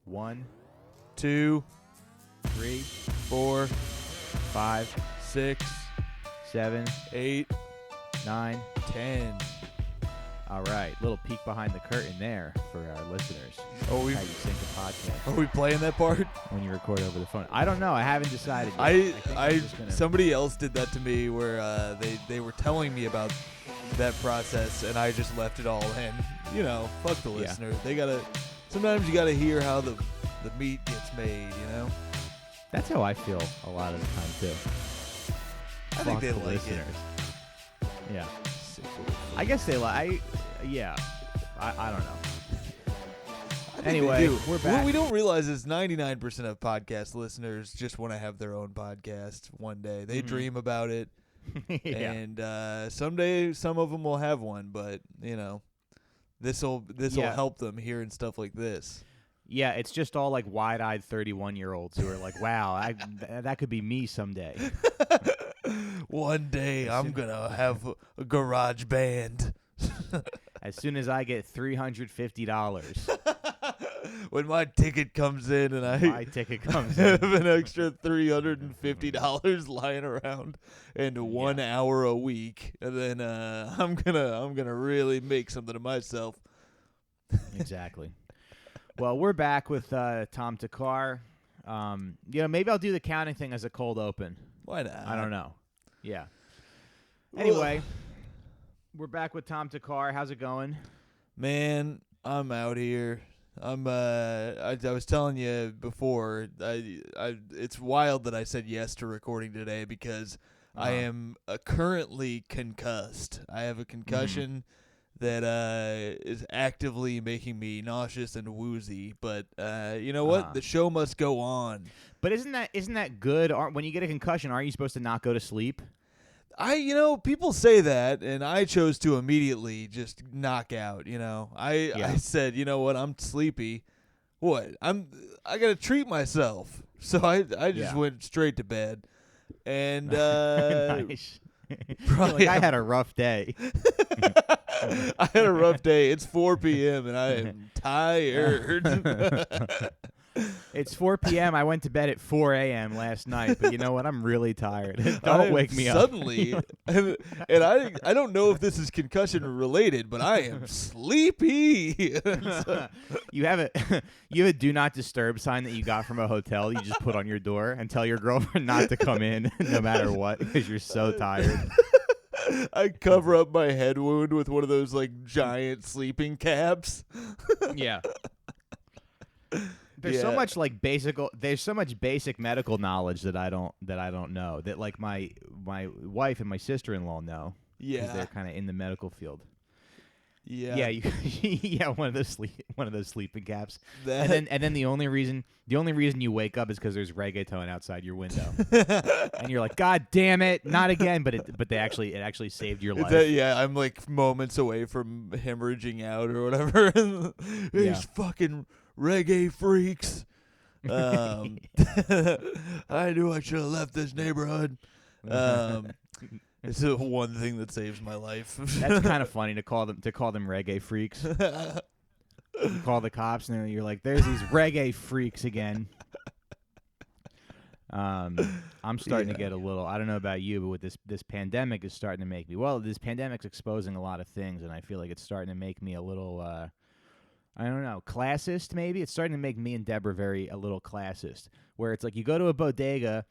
1, 2, 3, 4, 5, 6, 7, 8, 9, 10. All right, little peek behind the curtain there for our listeners. Oh, How you sync a podcast Are we playing that part? when you record over the phone. I don't know. I haven't decided yet. I think I'm just gonna- somebody else did that to me where they were telling me about that process and I just left it all in. You know, fuck the Yeah. listener. Sometimes you gotta hear how the meat gets made, you know? That's how I feel a lot of the time too. I think Fuck they the like listeners. Yeah. it. Sick little I guess they like. Yeah. I don't know. I think they Anyway, do. we're What back. we don't realize is 99% of podcast listeners just want to have their own podcast one day. They Mhm. dream about it, Yeah. and someday some of them will have one. But you know, this'll Yeah. help them hearing stuff like this. Yeah, it's just all like wide-eyed 31-year-olds who are like, "Wow, that could be me someday." One day I'm gonna have a garage band. As soon as I get $350, When my ticket comes in and my I ticket comes have in. an extra $350 lying around and 1 hour a week, and then I'm gonna really make something of myself. Exactly. Well, we're back with Tom Thakkar. Maybe I'll do the counting thing as a cold open. Why not? I don't know. Yeah. Anyway, we're back with Tom Thakkar. How's it going? Man, I'm out here. I was telling you before. It's wild that I said yes to recording today because I am currently concussed. I have a concussion that is actively making me nauseous and woozy. But you know what? The show must go on. But isn't that good? When you get a concussion, aren't you supposed to not go to sleep? People say that, and I chose to immediately just knock out. I said, you know what? I'm sleepy. What? I gotta treat myself. So I just went straight to bed, and Nice. probably I had a rough day. I had a rough day. It's 4 p.m. and I am tired. It's 4 p.m. I went to bed at 4 a.m. last night, but you know what? I'm really tired. Don't wake me up. Suddenly, and I don't know if this is concussion related, but I am sleepy. You have a do not disturb sign that you got from a hotel you just put on your door and tell your girlfriend not to come in no matter what because you're so tired. I cover up my head wound with one of those like giant sleeping caps. Yeah. There's so much there's so much basic medical knowledge that I don't know that like my wife and my sister-in-law know. Yeah. Because they're kind of in the medical field. Yeah. Yeah, one of those sleeping caps. And then the only reason you wake up is because there's reggaeton outside your window, and you're like, God damn it, not again! But it actually saved your life. I'm like moments away from hemorrhaging out or whatever. These fucking reggae freaks. I knew I should have left this neighborhood. It's the one thing that saves my life. That's kind of funny to call them reggae freaks. You call the cops and you're like, "There's these reggae freaks again." I'm starting to get a little. I don't know about you, but with this pandemic is starting to make me. Well, this pandemic's exposing a lot of things, and I feel like it's starting to make me a little. I don't know, classist. Maybe it's starting to make me and Deborah a little classist. Where it's like you go to a bodega.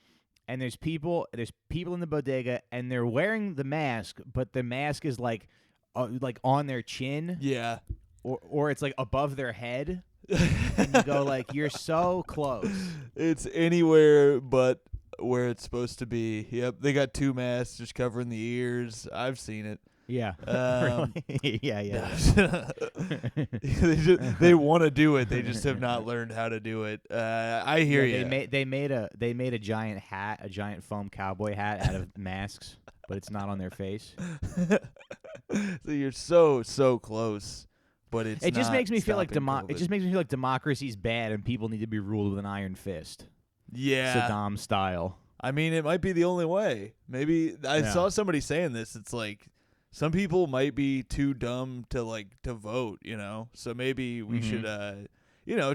And there's people in the bodega, and they're wearing the mask, but the mask is like on their chin, Yeah. or it's like above their head. And you go like, you're so close. It's anywhere but where it's supposed to be. Yep, they got 2 masks just covering the ears. I've seen it. Yeah. Really? Yeah. They want to do it. They just have not learned how to do it. I hear you. They made a giant hat, a giant foam cowboy hat out of masks, but it's not on their face. So you're so close, but it just makes me feel like COVID. it just makes me feel like democracy's bad and people need to be ruled with an iron fist. Yeah, Saddam style. I mean, it might be the only way. Maybe I saw somebody saying this. It's like some people might be too dumb to vote, So maybe we should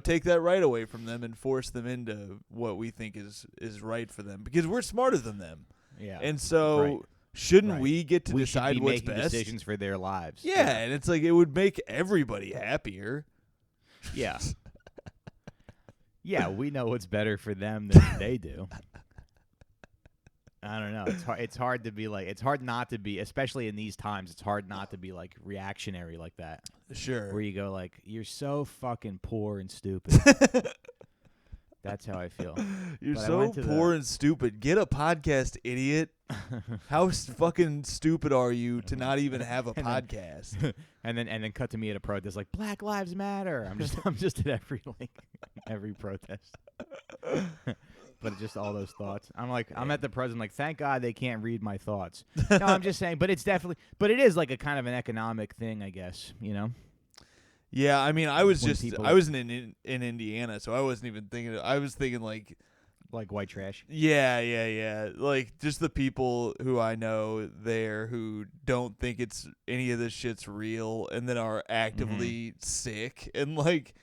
take that right away from them and force them into what we think is right for them because we're smarter than them. Yeah. And so Right. shouldn't Right. we get to we decide should be what's making best? decisions for their lives. Yeah, and it's like it would make everybody happier. Yeah. Yeah, we know what's better for them than they do. I don't know. It's hard to be like. It's hard not to be, especially in these times. It's hard not to be like reactionary like that. Sure. Where you go like, you're so fucking poor and stupid. That's how I feel. You're But I so went to poor and stupid. Get a podcast, idiot. How fucking stupid are you to not even have a podcast? and then cut to me at a protest like Black Lives Matter. I'm just at every protest. But just all those thoughts. I'm like, I'm at the president like, thank God they can't read my thoughts. No, I'm just saying, but it is like a kind of an economic thing, I guess, Yeah, I mean, I was in Indiana, so I wasn't even thinking. I was thinking like white trash. Yeah. Like just the people who I know there who don't think any of this shit's real, and then are actively sick and like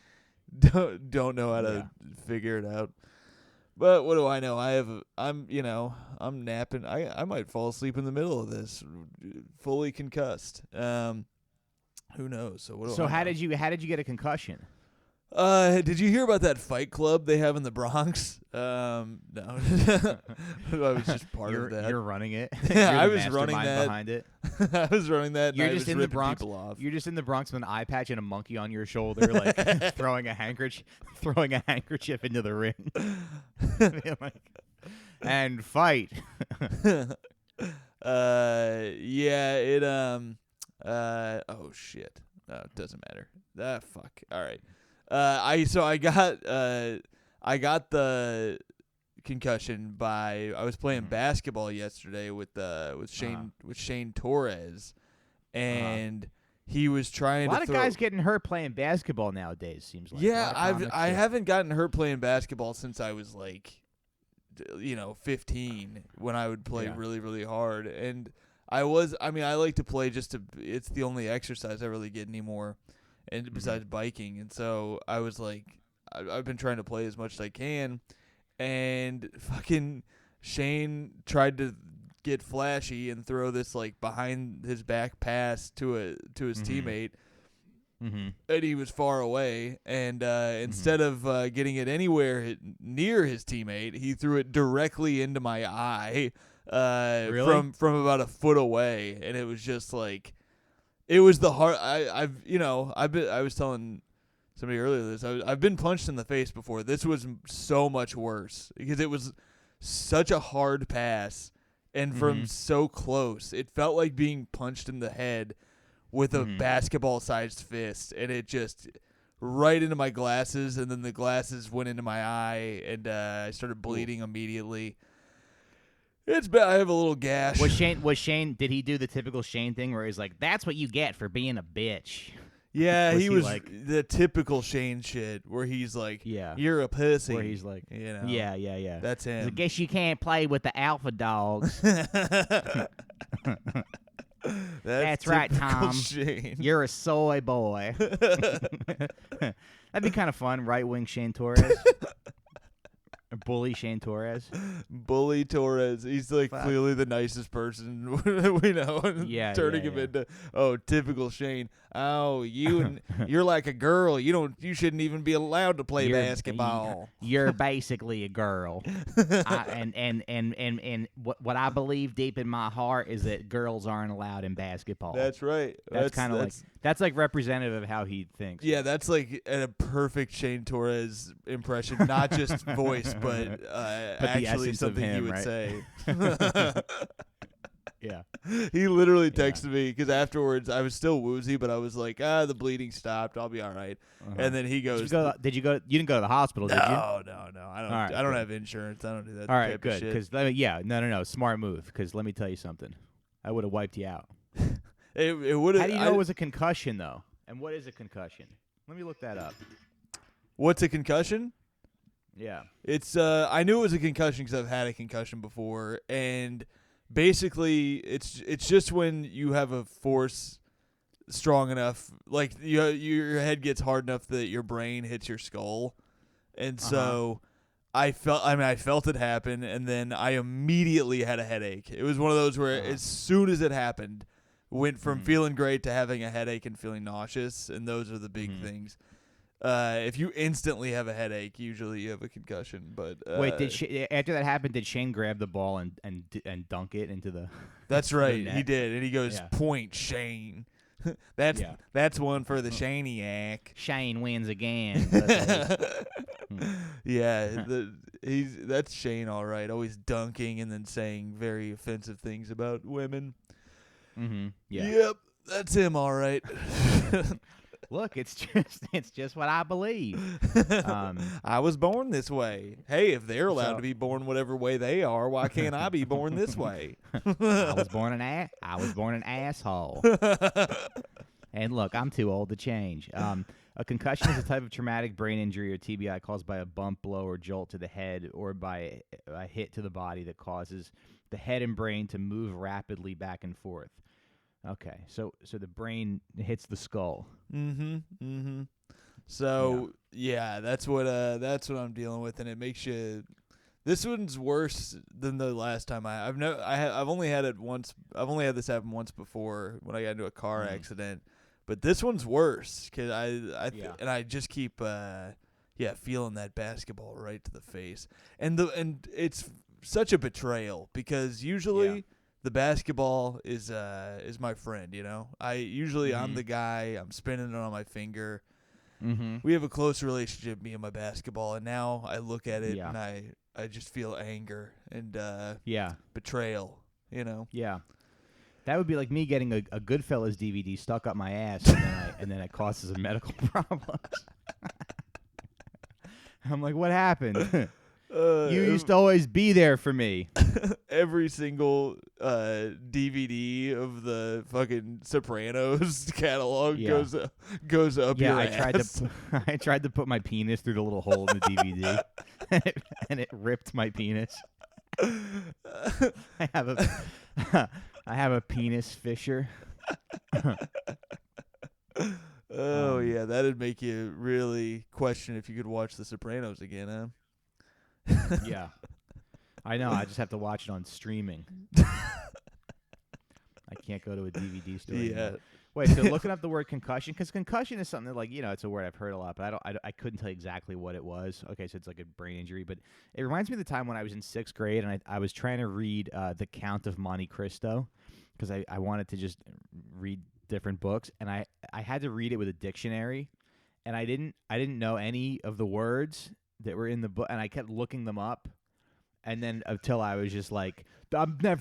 don't know how to figure it out. But what do I know? I'm napping. I might fall asleep in the middle of this, fully concussed. Who knows? So what? So how did you get a concussion? Did you hear about that fight club they have in the Bronx? No, I was just part of that. You're running it. Yeah, You're I the was running mastermind that. behind it. I was running that. You're and just I was in the ripping Bronx. people off. You're just in the Bronx with an eye patch and a monkey on your shoulder, like throwing a handkerchief into the ring. And fight. Yeah. It oh shit. No, it doesn't matter. Fuck. All right. I got the concussion by I was playing basketball yesterday with Shane Torres, and he was trying a lot to of throw. guys getting hurt playing basketball nowadays. Seems like. Yeah, I haven't gotten hurt playing basketball since I was like, 15 when I would play really really hard, and I like to play it's the only exercise I really get anymore, and besides biking, and so I was like, I've been trying to play as much as I can, and fucking Shane tried to get flashy and throw this like behind his back pass to his teammate, and he was far away, and instead of getting it anywhere near his teammate, he threw it directly into my eye. Really? From about a foot away, and it was just like, it was the hard. I was telling somebody earlier this. I've been punched in the face before. This was so much worse because it was such a hard pass, and from so close, it felt like being punched in the head with a basketball-sized fist, and it just right into my glasses, and then the glasses went into my eye, and I started bleeding immediately. It's bad. I have a little gash. Was Shane? Did he do the typical Shane thing where he's like, "That's what you get for being a bitch"? Yeah, he was like the typical Shane shit where he's like, Yeah. "You're a pussy." Where he's like, Yeah. That's him. I guess you can't play with the alpha dogs. That's right, typical Tom. Shane. You're a soy boy. That'd be kind of fun, right-wing Shane Torres. Or bully Shane Torres. Bully Torres. He's like clearly the nicest person we know. Yeah, turning him into typical Shane. Oh, you're like a girl. You shouldn't even be allowed to play basketball. You're basically a girl. And what I believe deep in my heart is that girls aren't allowed in basketball. That's right. That's kind of like that's like representative of how he thinks. Yeah, that's like a perfect Shane Torres impression, not just voice, but actually something him, he would right? say. Yeah. He literally texted me because afterwards I was still woozy, but I was like, the bleeding stopped. I'll be all right. And then he goes, Did you go? You didn't go to the hospital, did you? No. I don't have insurance. I don't do that. All right, type good. of shit. Because no, smart move. Because let me tell you something, I would have wiped you out. It would have. How do you know it was a concussion though? And what is a concussion? Let me look that up. What's a concussion? Yeah. It's I knew it was a concussion because I've had a concussion before, and basically it's just when you have a force strong enough, like your head gets hard enough that your brain hits your skull, and so I felt it happen, and then I immediately had a headache. It was one of those where as soon as it happened, went from feeling great to having a headache and feeling nauseous, and those are the big things. If you instantly have a headache, usually you have a concussion. But wait, after that happened, did Shane grab the ball and dunk it into the? That's right, net? he did, and he goes, "Point, Shane." That's one for the Shaniac. Shane wins again. Yeah, that's Shane, all right. Always dunking and then saying very offensive things about women. Yeah. Yep, that's him, all right. Look, it's just what I believe. I was born this way. Hey, if they're allowed to be born whatever way they are, why can't I be born this way? I was born an asshole. And look, I'm too old to change. A concussion is a type of traumatic brain injury or TBI caused by a bump, blow, or jolt to the head or by a hit to the body that causes the head and brain to move rapidly back and forth. Okay, so the brain hits the skull. So yeah, that's what I'm dealing with, and it makes you. This one's worse than the last time I've only had it once. I've only had this happen once before when I got into a car accident, but this one's worse because I just keep feeling that basketball right to the face, and it's such a betrayal because usually. The basketball is my friend, you know. I'm the guy. I'm spinning it on my finger. We have a close relationship, me and my basketball, and now I look at it and I just feel anger and betrayal, you know. Yeah, that would be like me getting a Goodfellas DVD stuck up my ass, and then it causes a medical problem. I'm like, what happened? You used to always be there for me. Every single DVD of the fucking Sopranos catalog goes up your ass. I tried to put my penis through the little hole in the DVD, and it ripped my penis. I have a penis fissure. Yeah, that'd make you really question if you could watch The Sopranos again, huh? Yeah, I know. I just have to watch it on streaming. I can't go to a DVD store. Yeah. Wait, so looking up the word concussion, because concussion is something that, like, you know, it's a word I've heard a lot, but I couldn't tell you exactly what it was. Okay, so it's like a brain injury, but it reminds me of the time when I was in 6th grade and I was trying to read The Count of Monte Cristo because I wanted to just read different books, and I had to read it with a dictionary, and I didn't know any of the words that were in the book, and I kept looking them up, and then until I was just like,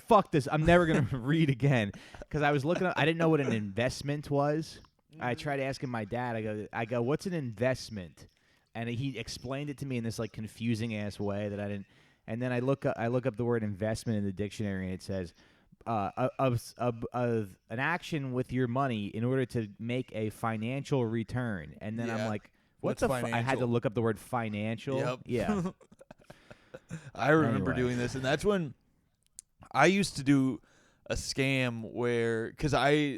fuck this, I'm never gonna read again, because I was looking up, I didn't know what an investment was. I tried asking my dad. I go, what's an investment? And he explained it to me in this like confusing ass way that I didn't. And then I look up the word investment in the dictionary, and it says, an action with your money in order to make a financial return. And then I'm like, what the I had to look up the word financial. Yep. Yeah. I remember doing this, and that's when I used to do a scam where, because I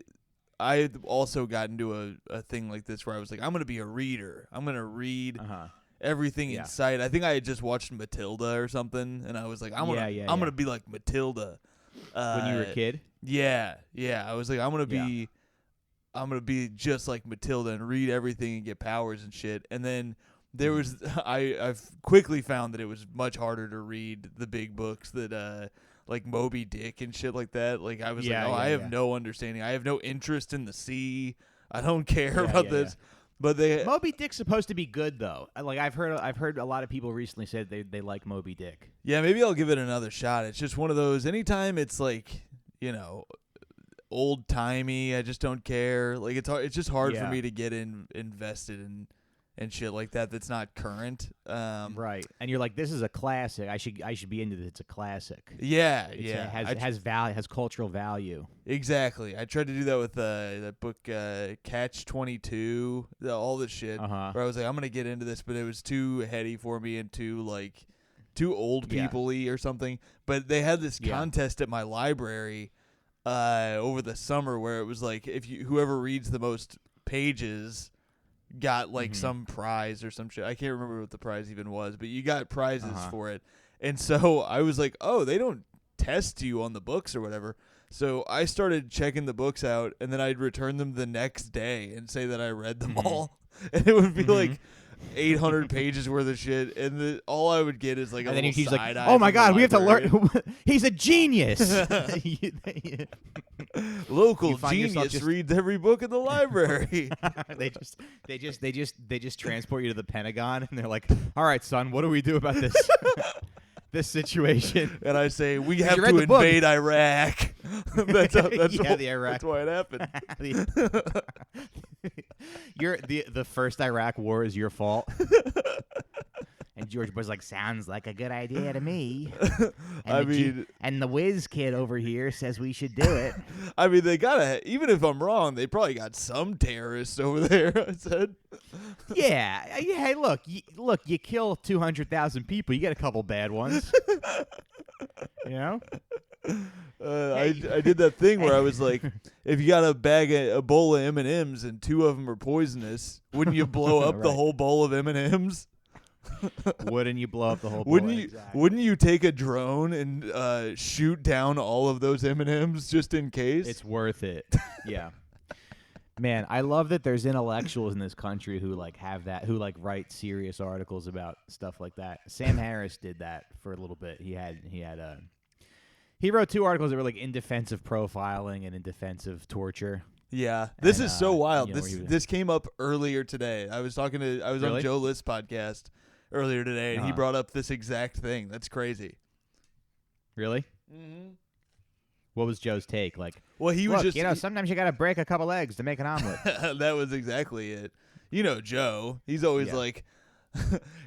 also got into a thing like this where I was like, I'm going to be a reader. I'm going to read everything in sight. I think I had just watched Matilda or something, and I was like, I'm going to be like Matilda. When you were a kid? Yeah. I was like, I'm going to be just like Matilda and read everything and get powers and shit. And then there was I've quickly found that it was much harder to read the big books that like Moby Dick and shit like that. Like I was I have no understanding. I have no interest in the sea. I don't care about this. Yeah. But Moby Dick's supposed to be good though. Like I've heard a lot of people recently say they like Moby Dick. Yeah, maybe I'll give it another shot. It's just one of those. Anytime it's like, you know, old timey, I just don't care. Like it's just hard for me to get invested in and shit like that. That's not current. Right. And you're like, this is a classic. I should be into this. It's a classic. Yeah. It has value. Has cultural value. Exactly. I tried to do that with that book, Catch-22. All this shit. Where I was like, I'm gonna get into this, but it was too heady for me and too old people-y or something. But they had this contest at my library. over the summer where it was like whoever reads the most pages got like some prize or some shit. I can't remember what the prize even was, but you got prizes for it. And so I was like, oh, they don't test you on the books or whatever. So I started checking the books out, and then I'd return them the next day and say that I read them all. And it would be like 800 pages worth of shit, and all I would get is like a little side eye. Oh my god, we have to learn. He's a genius. Local genius reads every book in the library. they just transport you to the Pentagon, and they're like, "All right, son, what do we do about this this situation?" And I say, "We have to invade Iraq." That's why it happened. The first Iraq war is your fault. And George Bush like, sounds like a good idea to me. And the whiz kid over here says we should do it. I mean, they gotta. Even if I'm wrong, they probably got some terrorists over there. I said. Yeah. Hey, look. You kill 200,000 people. You get a couple bad ones. You know. I did that thing where I was like, if you got a bowl of M&Ms and 2 of them are poisonous, wouldn't you blow up the whole bowl of M&Ms? Wouldn't you blow up the whole bowl? Wouldn't you take a drone and shoot down all of those M&Ms just in case? It's worth it. Yeah. Man, I love that there's intellectuals in this country who like have that, who like write serious articles about stuff like that. Sam Harris did that for a little bit. He wrote 2 articles that were like in defense of profiling and in defense of torture. Yeah, this is so wild. This came up earlier today. I was on Joe List's podcast earlier today, and he brought up this exact thing. That's crazy. Really? Mm-hmm. What was Joe's take? Like, well, he was just sometimes you got to break a couple eggs to make an omelet. That was exactly it. You know, Joe. He's always like,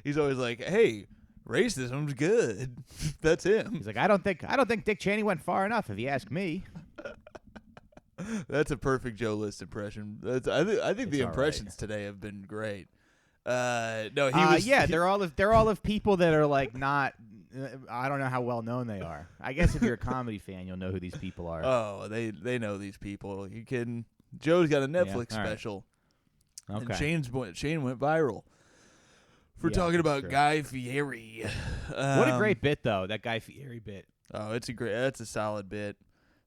hey. Racism's good. That's him. He's like, I don't think Dick Cheney went far enough, if you ask me. That's a perfect Joe List impression. I think the impressions today have been great. No, he was. Yeah, they're all of people that are like not. I don't know how well known they are. I guess if you're a comedy fan, you'll know who these people are. Oh, they know these people. You kidding? Joe's got a Netflix special. Okay. And Shane went viral. For talking about Guy Fieri. What a great bit, though, that Guy Fieri bit. Oh, that's a solid bit.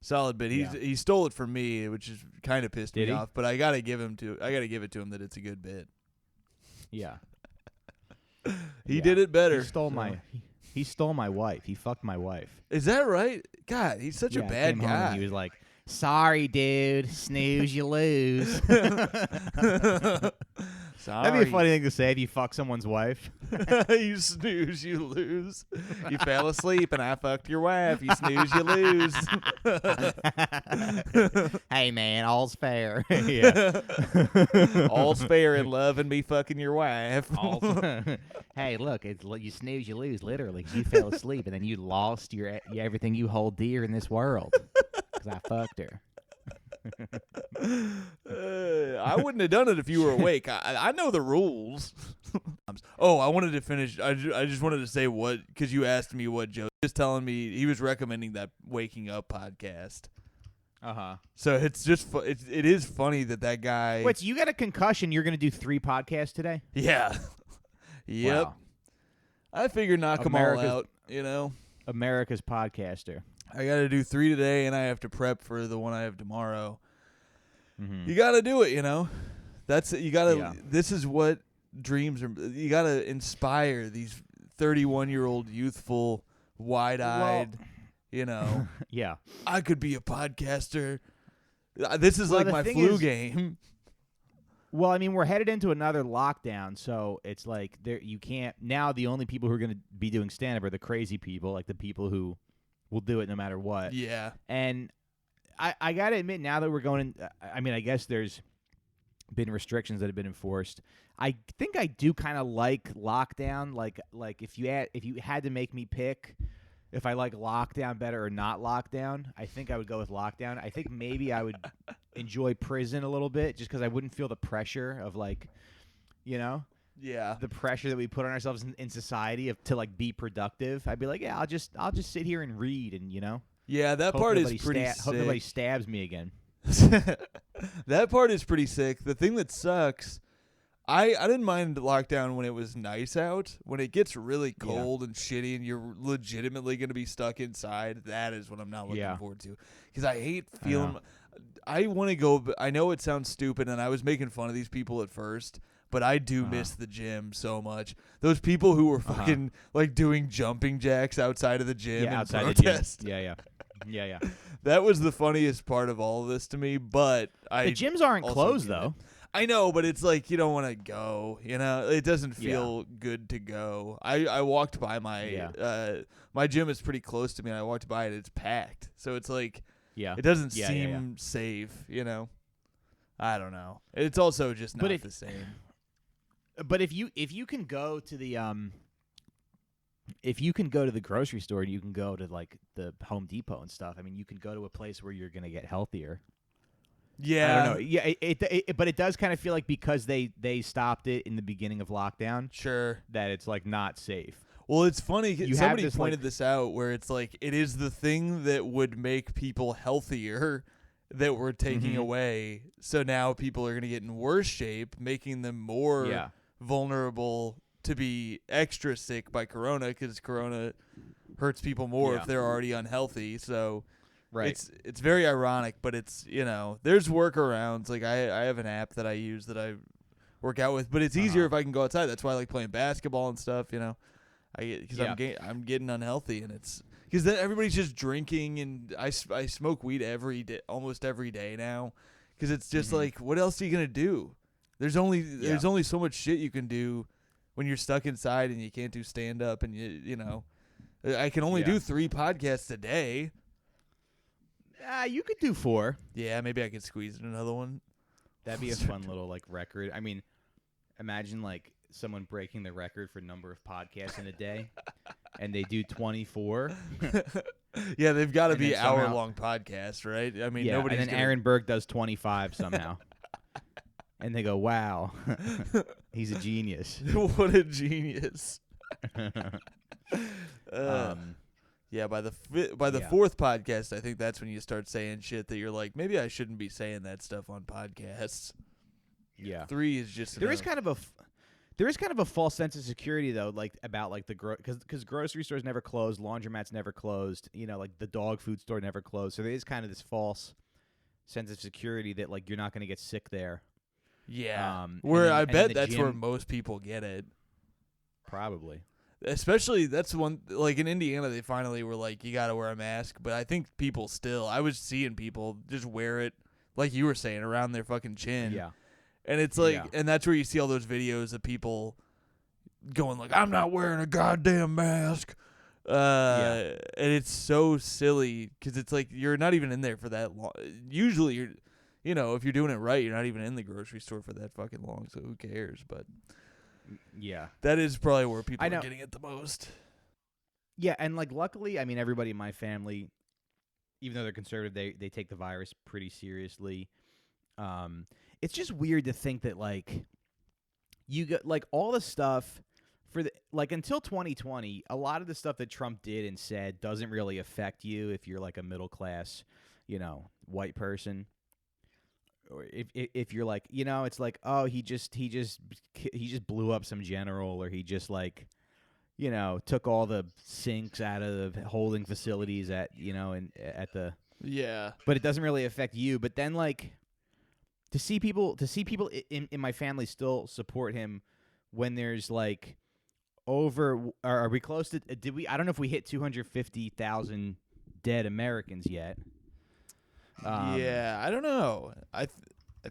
He stole it from me, which is kind of pissed me off, but I gotta give it to him that it's a good bit. Yeah. He did it better. He stole my wife. He fucked my wife. Is that right? God, he's such a bad guy. He was like, sorry, dude. Snooze, you lose. Sorry. That'd be a funny thing to say if you fuck someone's wife. You snooze, you lose. You fell asleep and I fucked your wife. You snooze, you lose. Hey, man, all's fair. All's fair in love and me fucking your wife. Hey, look, you snooze, you lose, literally, 'cause you fell asleep and then you lost your everything you hold dear in this world because I fucked her. I wouldn't have done it if you were awake. I know the rules. I wanted to finish. I just wanted to say because you asked me what Joe was telling me. He was recommending that Waking Up podcast. So it's just it is funny that guy. Wait, so you got a concussion? You're gonna do 3 podcasts today? Yeah. Yep. Wow. I figured knock them all out. You know, America's podcaster. I got to do 3 today, and I have to prep for the one I have tomorrow. Mm-hmm. You got to do it, you know. That's you got to. Yeah. This is what dreams are. You got to inspire these 31-year-old youthful, wide-eyed. You know. Yeah. I could be a podcaster. This is like my flu game. Well, I mean, we're headed into another lockdown, so it's like you can't now. The only people who are going to be doing stand-up are the crazy people, like the people who will do it no matter what. Yeah. And I got to admit, now that we're going in, I mean, I guess there's been restrictions that have been enforced. I think I do kind of like lockdown. Like if you had to make me pick if I like lockdown better or not lockdown, I think I would go with lockdown. I think maybe I would enjoy prison a little bit just because I wouldn't feel the pressure of like, you know. Yeah, the pressure that we put on ourselves in society to like be productive. I'd be like, yeah, I'll just sit here and read, and you know. Yeah, that part is pretty Hope nobody sick. stabs me again. That part is pretty sick. The thing that sucks, I didn't mind lockdown when it was nice out. When it gets really cold and shitty and you're legitimately going to be stuck inside, that is what I'm not looking forward to. Because I hate feeling. I want to go. I know it sounds stupid, and I was making fun of these people at first, but I do miss the gym so much. Those people who were fucking like doing jumping jacks outside of the gym and outside protest. the gym. Yeah. That was the funniest part of all of this to me. But The gyms aren't also closed get it. though. I know, but it's like you don't want to go. You know, it doesn't feel good to go. I walked by my my gym is pretty close to me, and I walked by it. It's packed, so it's like it doesn't seem safe. You know, I don't know. It's also just not the same. But if you can go to the if you can go to the grocery store, you can go to like the Home Depot and stuff. I mean, you can go to a place where you're gonna get healthier. Yeah, I don't know. Yeah, but it does kind of feel like because they stopped it in the beginning of lockdown, sure, that it's like not safe. Well, it's funny. Somebody this, pointed this out where it's like it is the thing that would make people healthier that we're taking away. So now people are going to get in worse shape, making them more vulnerable to be extra sick by corona because corona hurts people more if they're already unhealthy. So it's very ironic, but it's, you know, there's workarounds. Like I have an app that I use that I work out with, but it's easier if I can go outside. That's why I like playing basketball and stuff, you know. Because I'm getting unhealthy, and it's because then everybody's just drinking, and I smoke weed every day, almost every day now, because it's just like, what else are you gonna do? There's only so much shit you can do when you're stuck inside and you can't do stand up, and you know, I can only do 3 podcasts a day. You could do 4. Yeah, maybe I could squeeze in another one. That'd be a fun little like record. I mean, imagine like someone breaking the record for number of podcasts in a day, and they do 24. Yeah, they've got to be hour-long podcasts, right? I mean, nobody's. And then Aaron Burke does 25 somehow, and they go, "Wow, he's a genius." What a genius! Yeah, by the 4th podcast, I think that's when you start saying shit that you're like, maybe I shouldn't be saying that stuff on podcasts. Yeah, 3 is just there is kind of a false sense of security though, like about like because grocery stores never closed, laundromats never closed, you know, like the dog food store never closed. So there is kind of this false sense of security that like you're not going to get sick there. Yeah, I bet that's where most people get it. Probably. Especially that's one like in Indiana they finally were like you got to wear a mask, but I think people still I was seeing people just wear it like you were saying around their fucking chin. Yeah. And it's like and that's where you see all those videos of people going like I'm not wearing a goddamn mask. And it's so silly cuz it's like you're not even in there for that long. Usually you're you know, if you're doing it right, you're not even in the grocery store for that fucking long, so who cares, but yeah. That is probably where people are getting it the most. Yeah, and like luckily, I mean everybody in my family, even though they're conservative, they take the virus pretty seriously. It's just weird to think that like you get like all the stuff for the like until 2020, a lot of the stuff that Trump did and said doesn't really affect you if you're like a middle class, you know, white person. Or if you're like, you know, it's like, oh, he just blew up some general, or he just like, you know, took all the sinks out of the holding facilities at, you know, and at the but it doesn't really affect you. But then like to see people in my family still support him when there's like are we close to I don't know if we hit 250,000 dead Americans yet. Yeah, I don't know. I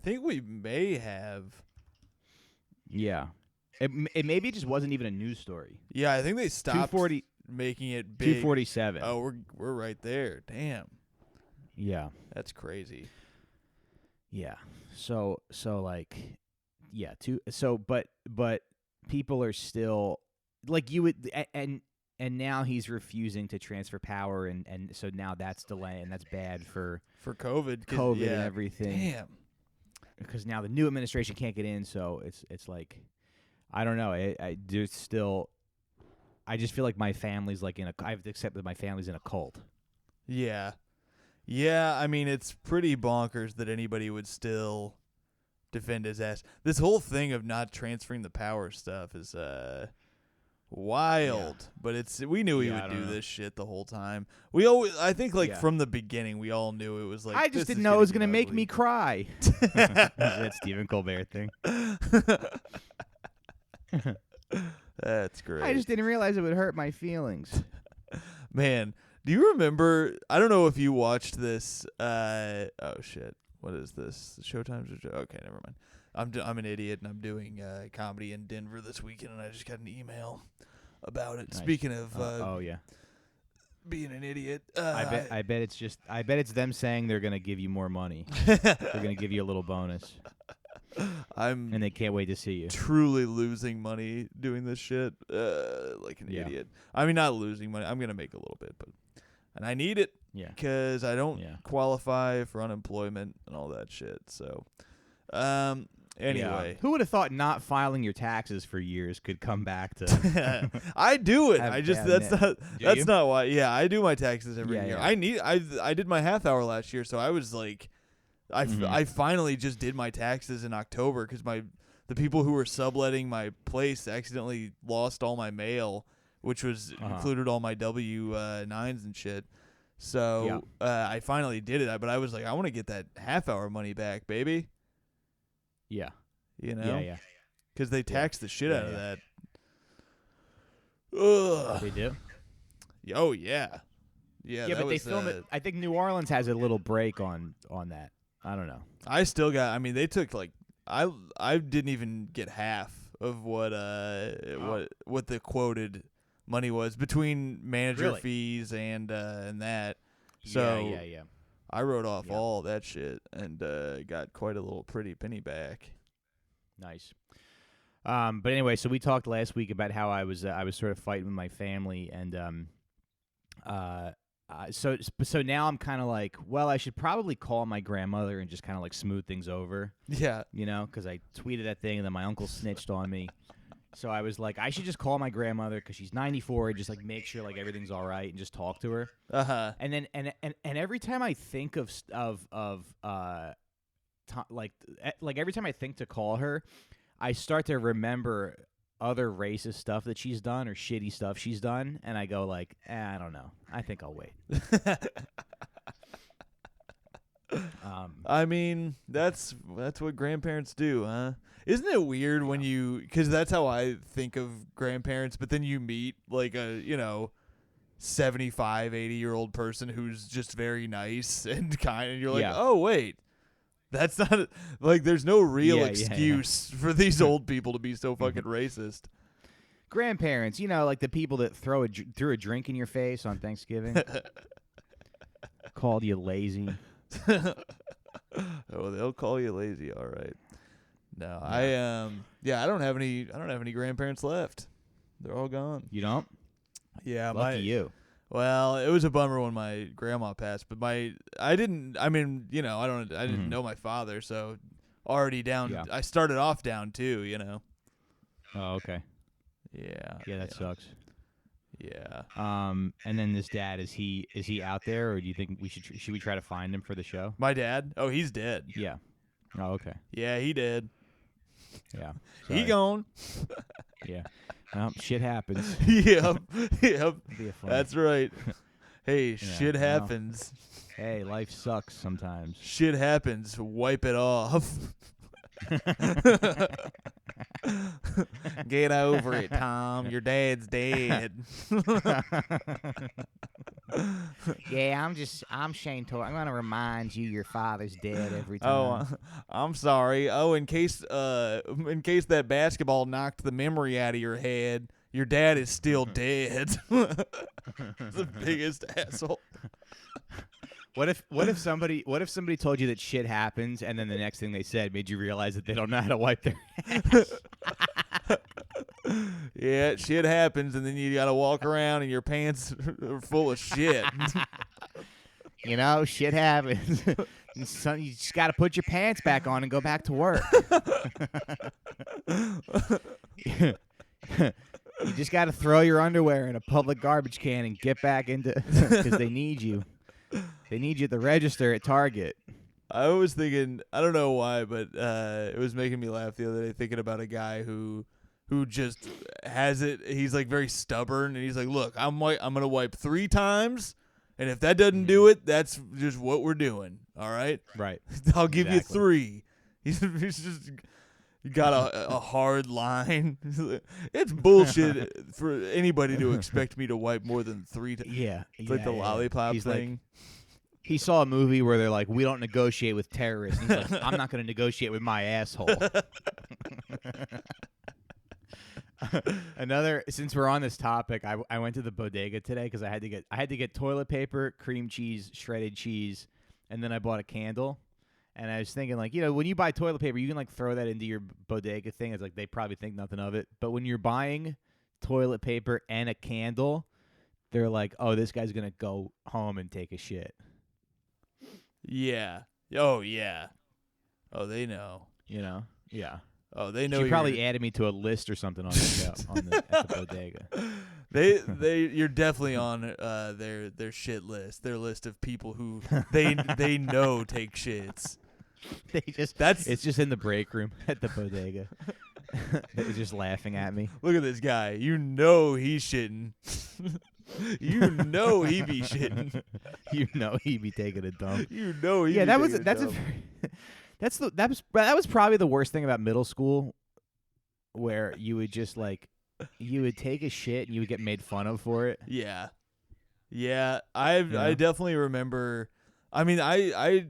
think we may have. Yeah, it maybe just wasn't even a news story. Yeah, I think they stopped making it big. 247. Oh, we're right there. Damn. Yeah, that's crazy. Yeah. So like, yeah. But people are still like you would and now he's refusing to transfer power, and so now that's delaying, and that's bad for COVID and everything. Damn. Because now the new administration can't get in, so it's like, I don't know. There's still, I just feel like my family's like I have to accept that my family's in a cult. Yeah. Yeah, I mean, it's pretty bonkers that anybody would still defend his ass. This whole thing of not transferring the power stuff is wild. Yeah. But we knew he Yeah, I would don't do know. this shit the whole time. I think like Yeah. from the beginning we all knew it was like I this just didn't is know it was gonna gonna get make ugly. me cry. That Stephen Colbert thing. That's great. I just didn't realize it would hurt my feelings. Man, do you remember? I don't know if you watched this. Oh shit, what is this? Showtime's. Okay, never mind. I'm an idiot, and I'm doing comedy in Denver this weekend, and I just got an email about it. Nice. Speaking of Oh yeah. being an idiot, I bet it's them saying they're gonna give you more money. They're gonna give you a little bonus, I'm and they can't wait to see you. truly losing money doing this shit, like an Yeah. idiot. I mean, not losing money. I'm gonna make a little bit, and I need it. Yeah. Because I don't Yeah. qualify for unemployment and all that shit. So, anyway. Yeah. Who would have thought not filing your taxes for years could come back to? I do it. Have I just bad that's net. not Do that's you? not why. Yeah, I do my taxes every Yeah, year. yeah. I did my half hour last year, so I was like, Mhm. I finally just did my taxes in October because the people who were subletting my place accidentally lost all my mail, which was included all my W-9s and shit. So I finally did it, but I was like, I want to get that half hour money back, baby. Yeah. You know, Yeah. because they tax the shit Yeah, out of yeah. that. Ugh. They do. Oh yeah, yeah. Yeah, that but they was, film it. I think New Orleans has a little break on that. I don't know. I still got. I mean, they took like I didn't even get half of what the quoted money was between manager Really? fees and that. So Yeah. I wrote off Yeah. all that shit and got quite a little pretty penny back. Nice. But anyway, so we talked last week about how I was sort of fighting with my family, and so now I'm kind of like, well, I should probably call my grandmother and just kind of like smooth things over, Yeah. you know, because I tweeted that thing and then my uncle snitched on me. So I was like, I should just call my grandmother because she's 94 and just like make sure like everything's all right and just talk to her. And then and every time I think of like every time I think to call her, I start to remember other racist stuff that she's done or shitty stuff she's done, and I go like, I don't know. I think I'll wait. I mean, that's what grandparents do, huh? Isn't it weird when because that's how I think of grandparents, but then you meet like a 75, 80-year-old person who's just very nice and kind, and you're like, oh wait, that's not like there's no real excuse for these old people to be so fucking racist. Grandparents, like the people that threw a drink in your face on Thanksgiving, called you lazy. Oh, they'll call you lazy, all right. No, I don't have any grandparents left. They're all gone. You don't? Yeah, Lucky you. Well, it was a bummer when my grandma passed, but I didn't Mm-hmm. know my father, so already down. Yeah. I started off down too, Oh, okay. Yeah. Yeah, that sucks. Yeah. And then this dad, is he out there, or do you think should we try to find him for the show? My dad? Oh, he's dead. Yeah. Oh, okay. Yeah, he did. Yeah. He Sorry. gone. Yeah. Well, shit happens. Yep. Be a fun. That's right. Hey, shit happens. Hey, life sucks sometimes. Shit happens. Wipe it off. Get over it, Tom. Your dad's dead. Yeah, I'm Shane Tor. I'm gonna remind you your father's dead every time. Oh, I'm sorry. Oh, in case that basketball knocked the memory out of your head, your dad is still dead. The biggest asshole. What if somebody told you that shit happens, and then the next thing they said made you realize that they don't know how to wipe their ass? Yeah, shit happens, and then you gotta walk around and your pants are full of shit. Shit happens. You just got to put your pants back on and go back to work. You just got to throw your underwear in a public garbage can and get back into because they need you. They need you at the register at Target. I was thinking, I don't know why, but it was making me laugh the other day thinking about a guy who just has it. He's like very stubborn, and he's like, "Look, I'm gonna wipe 3 times, and if that doesn't do it, that's just what we're doing. All right, Right. I'll give you Exactly. 3." He's just got a hard line. It's bullshit for anybody to expect me to wipe more than 3 times. Yeah. It's like the lollipop He's thing. Like, he saw a movie where they're like, we don't negotiate with terrorists. And he's like, I'm not going to negotiate with my asshole. Since we're on this topic, I went to the bodega today because I had to get toilet paper, cream cheese, shredded cheese, and then I bought a candle. And I was thinking, like, when you buy toilet paper, you can like throw that into your bodega thing. It's like they probably think nothing of it. But when you're buying toilet paper and a candle, they're like, oh, this guy's gonna go home and take a shit. Yeah. Oh yeah. Oh, they know. Yeah. Oh, they know. She probably added me to a list or something on the show at the bodega. You're definitely on their shit list. Their list of people who they know take shits. It's just in the break room at the bodega. They're just laughing at me. Look at this guy. You know he's shitting. You know he be shitting. You know he be taking a dump. You know he. Yeah, be that was probably the worst thing about middle school, where you would just like you would take a shit and you would get made fun of for it. Yeah. I definitely remember. I mean, I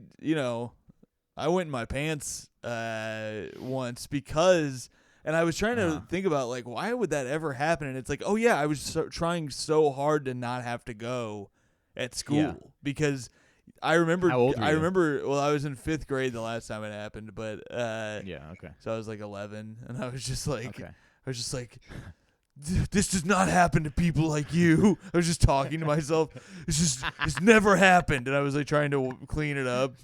went in my pants once because. And I was trying to think about, like, why would that ever happen? And it's like, oh, yeah, I was trying so hard to not have to go at school because I remember. How old were you? Well, I was in 5th grade the last time it happened, but yeah, okay. So I was like 11, and I was just like, Okay. This does not happen to people like you. I was just talking to myself. It's never happened, and I was like trying to clean it up.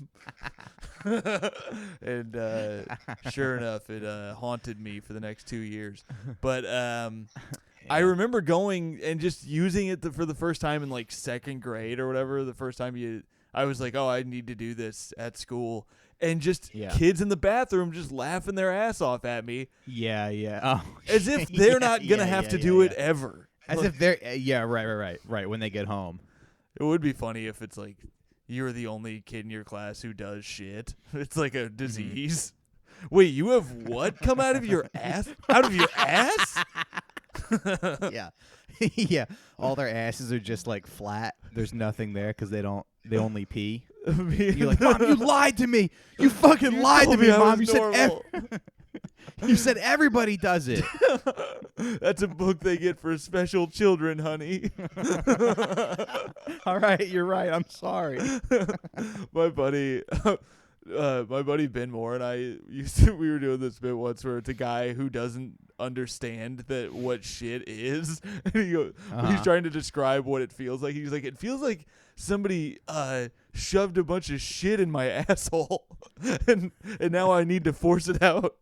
And sure enough, it haunted me for the next 2 years. But I remember going and just using it for the first time in like 2nd grade or whatever. The first time I was like, oh, I need to do this at school. And just kids in the bathroom just laughing their ass off at me. Yeah. Oh, as if they're not going to have to do it ever. As if they're, right, when they get home. It would be funny if it's like, you're the only kid in your class who does shit. It's like a disease. Wait, you have what come out of your ass? Out of your ass? Yeah. Yeah. All their asses are just like flat. There's nothing there because they only pee. You're like, Mom, you lied to me. You fucking lied to me, Mom. You said everybody does it. That's a book they get for special children, honey. All right, you're right. I'm sorry. My buddy Ben Moore and I we were doing this bit once where it's a guy who doesn't understand that what shit is. And he's trying to describe what it feels like. He's like, it feels like somebody shoved a bunch of shit in my asshole, and now I need to force it out.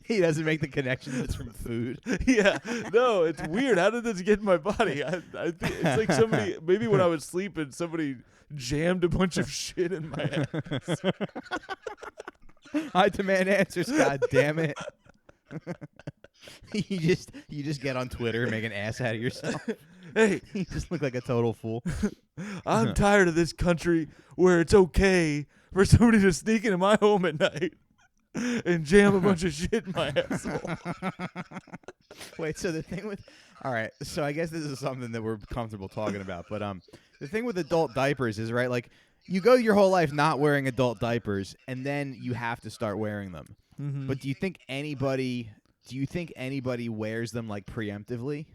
He doesn't make the connection that it's from food. Yeah, no, it's weird. How did this get in my body? I think it's like somebody, maybe when I was sleeping, somebody jammed a bunch of shit in my ass. I demand answers. God damn it! You just get on Twitter and make an ass out of yourself. Hey, you just look like a total fool. I'm tired of this country where it's okay for somebody to sneak into my home at night and jam a bunch of shit in my asshole. Wait, so the thing with... All right, so I guess this is something that we're comfortable talking about, but the thing with adult diapers is, right, like, you go your whole life not wearing adult diapers, and then you have to start wearing them. Mm-hmm. But do you think anybody wears them, like, preemptively?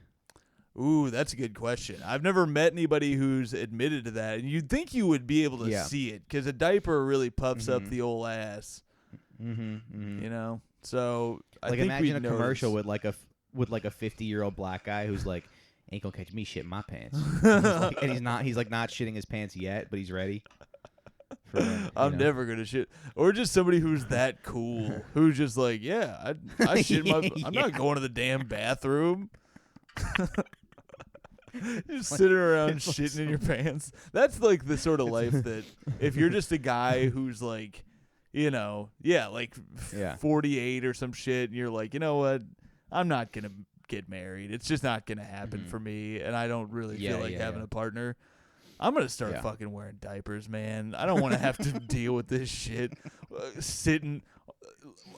Ooh, that's a good question. I've never met anybody who's admitted to that, and you'd think you would be able to see it, because a diaper really puffs up the old ass. You know, so I think imagine a commercial with like a 50-year-old black guy who's like, ain't gonna catch me shit in my pants, and he's not shitting his pants yet, but he's ready. I'm never gonna shit, or just somebody who's that cool, who's just like, I shit my. I'm not going to the damn bathroom. Just like- sitting around it's like shitting in your pants. That's like the sort of life that if you're just a guy who's like, like Yeah. 48 or some shit, and you're like, you know what, I'm not gonna get married. It's just not gonna happen for me, and I don't really feel like having a partner. I'm gonna start fucking wearing diapers, man. I don't want to have to deal with this shit.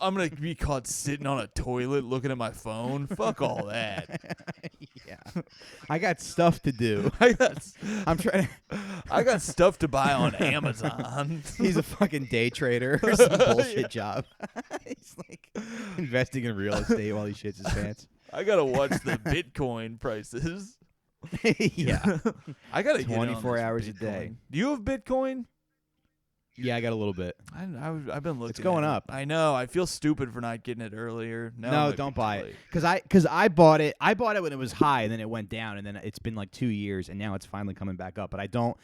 I'm gonna be caught sitting on a toilet looking at my phone. Fuck all that. Yeah. I got stuff to do. I'm trying. I got stuff to buy on Amazon. He's a fucking day trader or some bullshit job. He's like investing in real estate while he shits his pants. I gotta watch the Bitcoin prices. Yeah. I gotta 24 get on hours this a day. Bitcoin. Do you have Bitcoin? Yeah, I got a little bit. I've been looking. It's going at up. I know. I feel stupid for not getting it earlier. No, don't buy it. Because I bought it. I bought it when it was high, and then it went down, and then it's been like 2 years, and now it's finally coming back up. But I don't.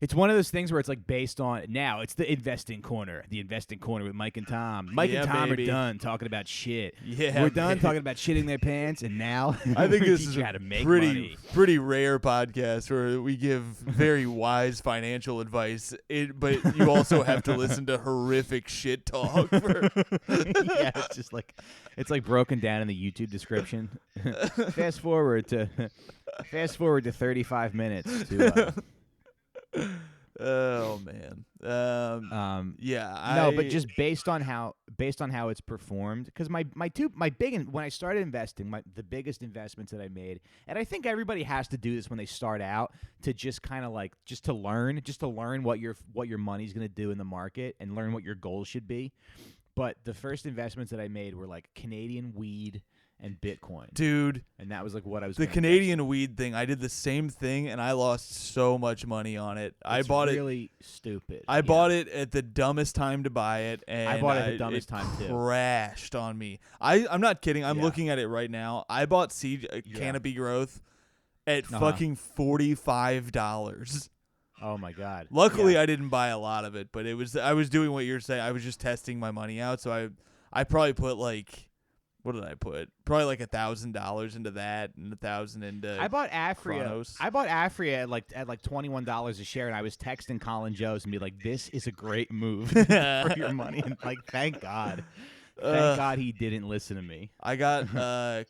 It's one of those things where it's like based on now. It's the investing corner with Mike and Tom. Mike and Tom are done talking about shit. Yeah, we're done talking about shitting their pants, and now I think this teach is you how to make pretty money. rare podcast where we give very wise financial advice. But you also have to listen to horrific shit talk. Yeah, it's like broken down in the YouTube description. Fast forward to 35 minutes to. Oh man. But just based on how it's performed, because when I started investing, the biggest investments that I made, and I think everybody has to do this when they start out, to just kind of like to learn what your money's gonna do in the market and learn what your goals should be. But the first investments that I made were like Canadian weed and Bitcoin, dude. And that was like what I was. The Canadian weed thing, I did the same thing, and I lost so much money on it. I bought it really stupid. I bought it at the dumbest time to buy it, and I bought it at the dumbest time too. Crashed on me. I'm not kidding. I'm looking at it right now. I bought Canopy Growth at fucking $45. Oh my god. Luckily, I didn't buy a lot of it, but I was doing what you're saying. I was just testing my money out, so I probably put like. What did I put? Probably like $1,000 into that, and $1,000 into. I bought Afria. Chronos. I bought Afria at like $21 a share, and I was texting Colin Jost and be like, "This is a great move for your money." And like, thank God, God he didn't listen to me. I got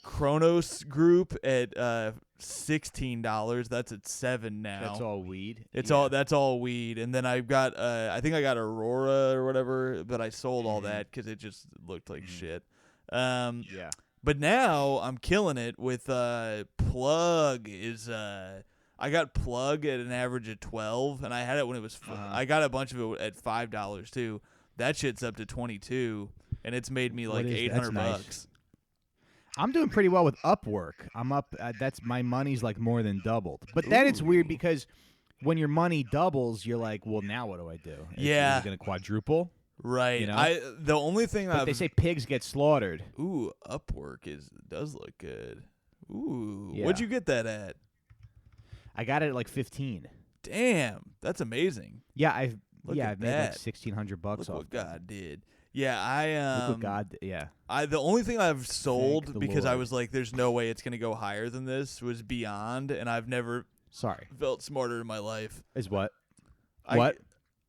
Chronos Group at $16. That's at $7 now. That's all weed. That's all weed, and then I've got I think I got Aurora or whatever, but I sold all that because it just looked like shit. But now I'm killing it with Plug is I got Plug at an average of 12, and I had it when it was I got a bunch of it at $5 too. That shit's up to 22, and it's made me like $800 bucks. I'm doing pretty well with Upwork. I'm up. That's my money's like more than doubled. But then it's weird because when your money doubles, you're like, well, now what do I do? Is it going to quadruple? Right. You know? The only thing they say pigs get slaughtered. Ooh, Upwork does look good. Ooh, yeah. What'd you get that at? I got it at like 15. Damn, that's amazing. Yeah, I've made like $1,600 Look off. what God did. Yeah, Look what God. Yeah. The only thing I've sold because I was like, "There's no way it's gonna go higher than this" was Beyond, and I've never felt smarter in my life. Is what? What?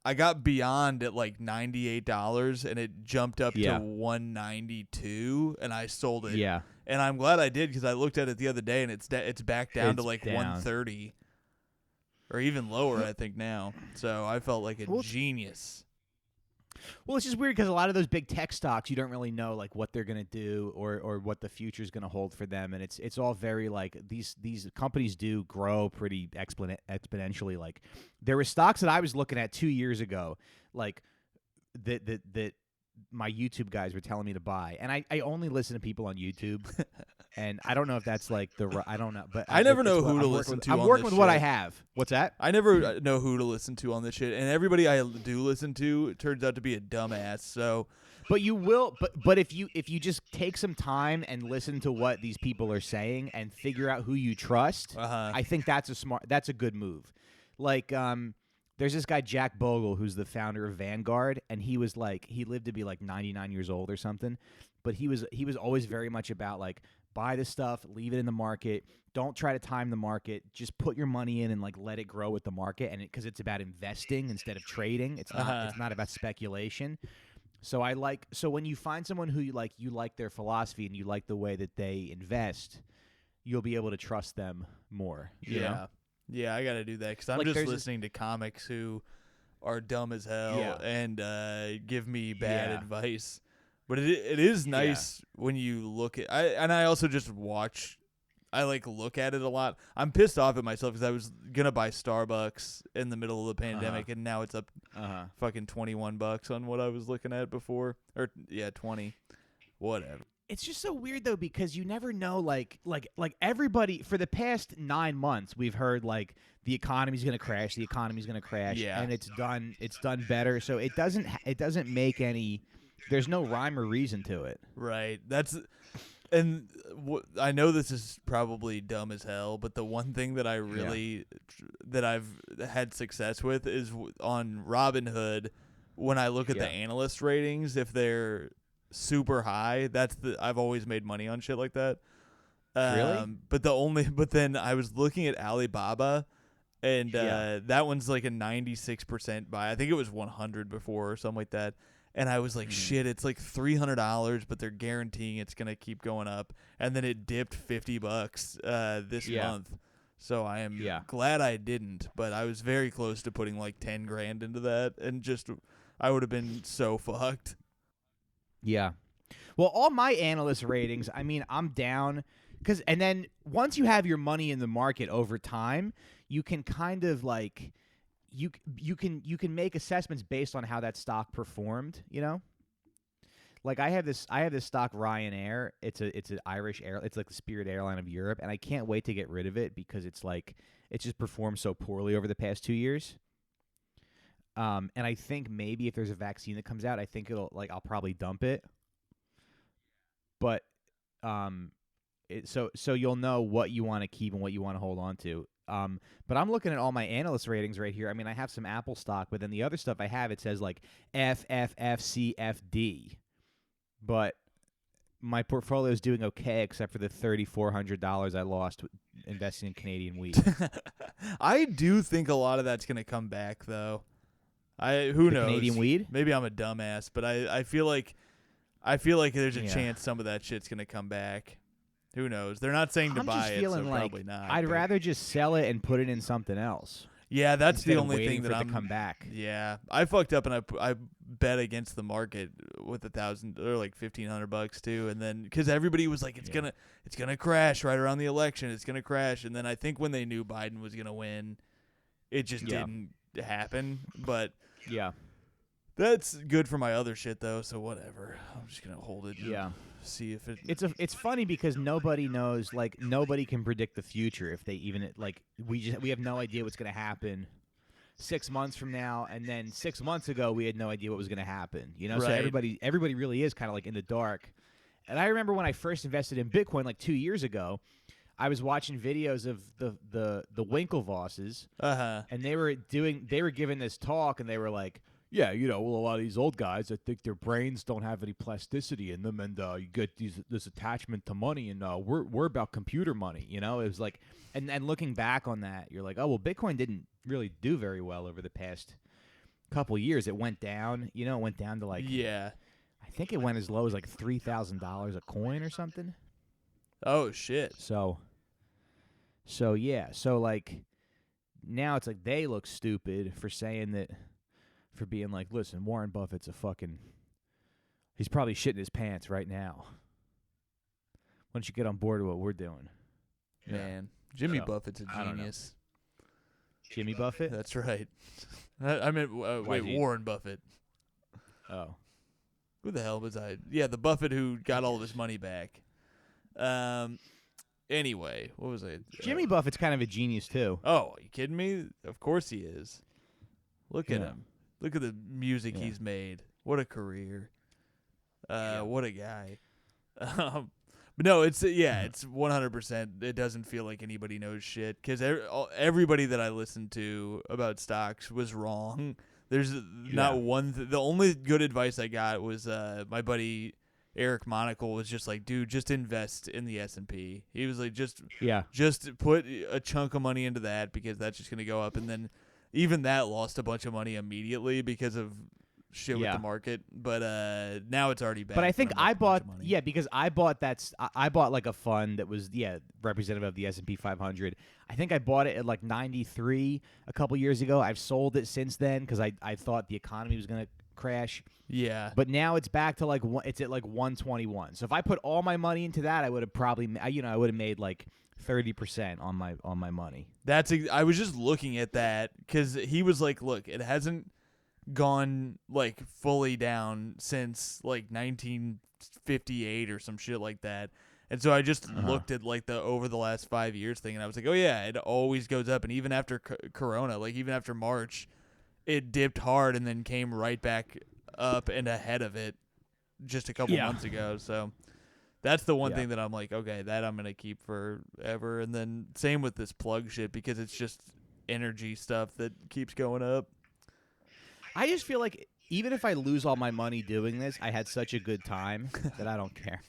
I got Beyond at like $98, and it jumped up to $192, and I sold it. Yeah, and I'm glad I did because I looked at it the other day, and it's back down to like down. $130, or even lower, I think now. So I felt like a genius. Well, it's just weird because a lot of those big tech stocks, you don't really know like what they're gonna do or what the future is gonna hold for them, and it's all very like these companies do grow pretty exponentially. Like there were stocks that I was looking at 2 years ago, like that my YouTube guys were telling me to buy, and I only listen to people on YouTube, and I don't know if that's like I don't know, but I never know who to listen to. I'm working with what I have. What's that? I never know who to listen to on this shit, and everybody I do listen to turns out to be a dumbass. So, but you will, but if you just take some time and listen to what these people are saying and figure out who you trust, I think that's a good move. Like there's this guy Jack Bogle who's the founder of Vanguard, and he lived to be like 99 years old or something, but he was always very much about like buy the stuff, leave it in the market. Don't try to time the market. Just put your money in and like let it grow with the market, and because it's about investing instead of trading. It's not. It's not about speculation. So so when you find someone who you like their philosophy and you like the way that they invest, you'll be able to trust them more. You know? Yeah, I got to do that because I'm Like, just listening to comics who are dumb as hell and give me bad advice. But it is nice when you look at I also just watch. I look at it a lot. I'm pissed off at myself because I was gonna buy Starbucks in the middle of the pandemic, and now it's up fucking $21 on what I was looking at before. Or 20, whatever. It's just so weird though because you never know. Like everybody for the past 9 months, we've heard like the economy's gonna crash. The economy's gonna crash, and it's done. It's done better. So it doesn't make any. There's no rhyme or reason to it. Right. And I know this is probably dumb as hell, but the one thing that I really that I've had success with is on Robinhood. When I look at the analyst ratings, if they're super high, I've always made money on shit like that. Really? But then I was looking at Alibaba, and that one's like a 96% buy. I think it was 100 before or something like that. And I was like, shit, it's like $300, but they're guaranteeing it's going to keep going up. And then it dipped $50 this month. So I am glad I didn't, but I was very close to putting like 10 grand into that. And I would have been so fucked. Yeah. Well, all my analyst ratings, I mean, I'm down and then once you have your money in the market over time, you can kind of like you can make assessments based on how that stock performed, you know? Like I have this stock Ryanair. It's an Irish air. It's like the Spirit airline of Europe, and I can't wait to get rid of it because it's just performed so poorly over the past 2 years. And I think maybe if there's a vaccine that comes out, I think I'll probably dump it. But so you'll know what you want to keep and what you want to hold on to. But I'm looking at all my analyst ratings right here. I mean, I have some Apple stock, but then the other stuff I have, it says like F, F, F, C, F, D. But my portfolio is doing okay except for the $3,400 I lost investing in Canadian wheat. I do think a lot of that's going to come back, though. Who knows? Canadian weed? Maybe I'm a dumbass, but I feel like there's a chance some of that shit's going to come back. Who knows? They're not saying to buy it, so probably not. I'd rather just sell it and put it in something else. Yeah, that's the only thing that I'm to come back. Yeah, I fucked up and I bet against the market with $1,000 or like $1,500 too, and then because everybody was like, it's gonna crash right around the election, it's gonna crash, and then I think when they knew Biden was gonna win, it just didn't happen. But that's good for my other shit though, so whatever. I'm just gonna hold it. Yeah. See if it. It's funny because nobody knows, like nobody can predict the future. If they even like we have no idea what's going to happen 6 months from now, and then 6 months ago we had no idea what was going to happen. You know, so everybody really is kind of like in the dark. And I remember when I first invested in Bitcoin like 2 years ago, I was watching videos of the Winklevosses, and they were giving this talk, and they were like, yeah, you know, well, a lot of these old guys, I think their brains don't have any plasticity in them, and you get this attachment to money, and we're about computer money, you know? It was like, and looking back on that, you're like, oh, well, Bitcoin didn't really do very well over the past couple years. It went down, you know, it went down to like, I think it went as low as like $3,000 a coin or something. Oh, shit. So like, now it's like they look stupid for saying that. For being like, listen, Warren Buffett's he's probably shitting his pants right now. Why don't you get on board with what we're doing? Man, Jimmy Buffett's a genius. Jimmy Buffett? That's right. I meant, Warren Buffett. Oh. Who the hell was I? Yeah, the Buffett who got all of his money back. Anyway, what was I? Jimmy Buffett's kind of a genius, too. Oh, are you kidding me? Of course he is. Look at him. Look at the music he's made. What a career. What a guy. But no, it's 100%. It doesn't feel like anybody knows shit because everybody that I listened to about stocks was wrong. There's not one. The only good advice I got was my buddy Eric Monacle was just like, dude, just invest in the S&P. He was like, just put a chunk of money into that because that's just going to go up. And then even that lost a bunch of money immediately because of shit with the market. But now it's already back. But I think I bought, because I bought I bought like a fund that was, representative of the S&P 500. I think I bought it at like 93 a couple years ago. I've sold it since then because I thought the economy was going to crash. Yeah. But now it's back to it's at like 121. So if I put all my money into that, I would have probably, I would have made like 30% on my money. I was just looking at that because he was like, look, it hasn't gone like fully down since like 1958 or some shit like that. And so I just looked at like the over the last 5 years thing, and I was like, oh yeah, it always goes up. And even after Corona, like even after March, it dipped hard and then came right back up and ahead of it just a couple months ago. So that's the one thing that I'm like, okay, that I'm going to keep forever. And then same with this plug shit because it's just energy stuff that keeps going up. I just feel like even if I lose all my money doing this, I had such a good time that I don't care.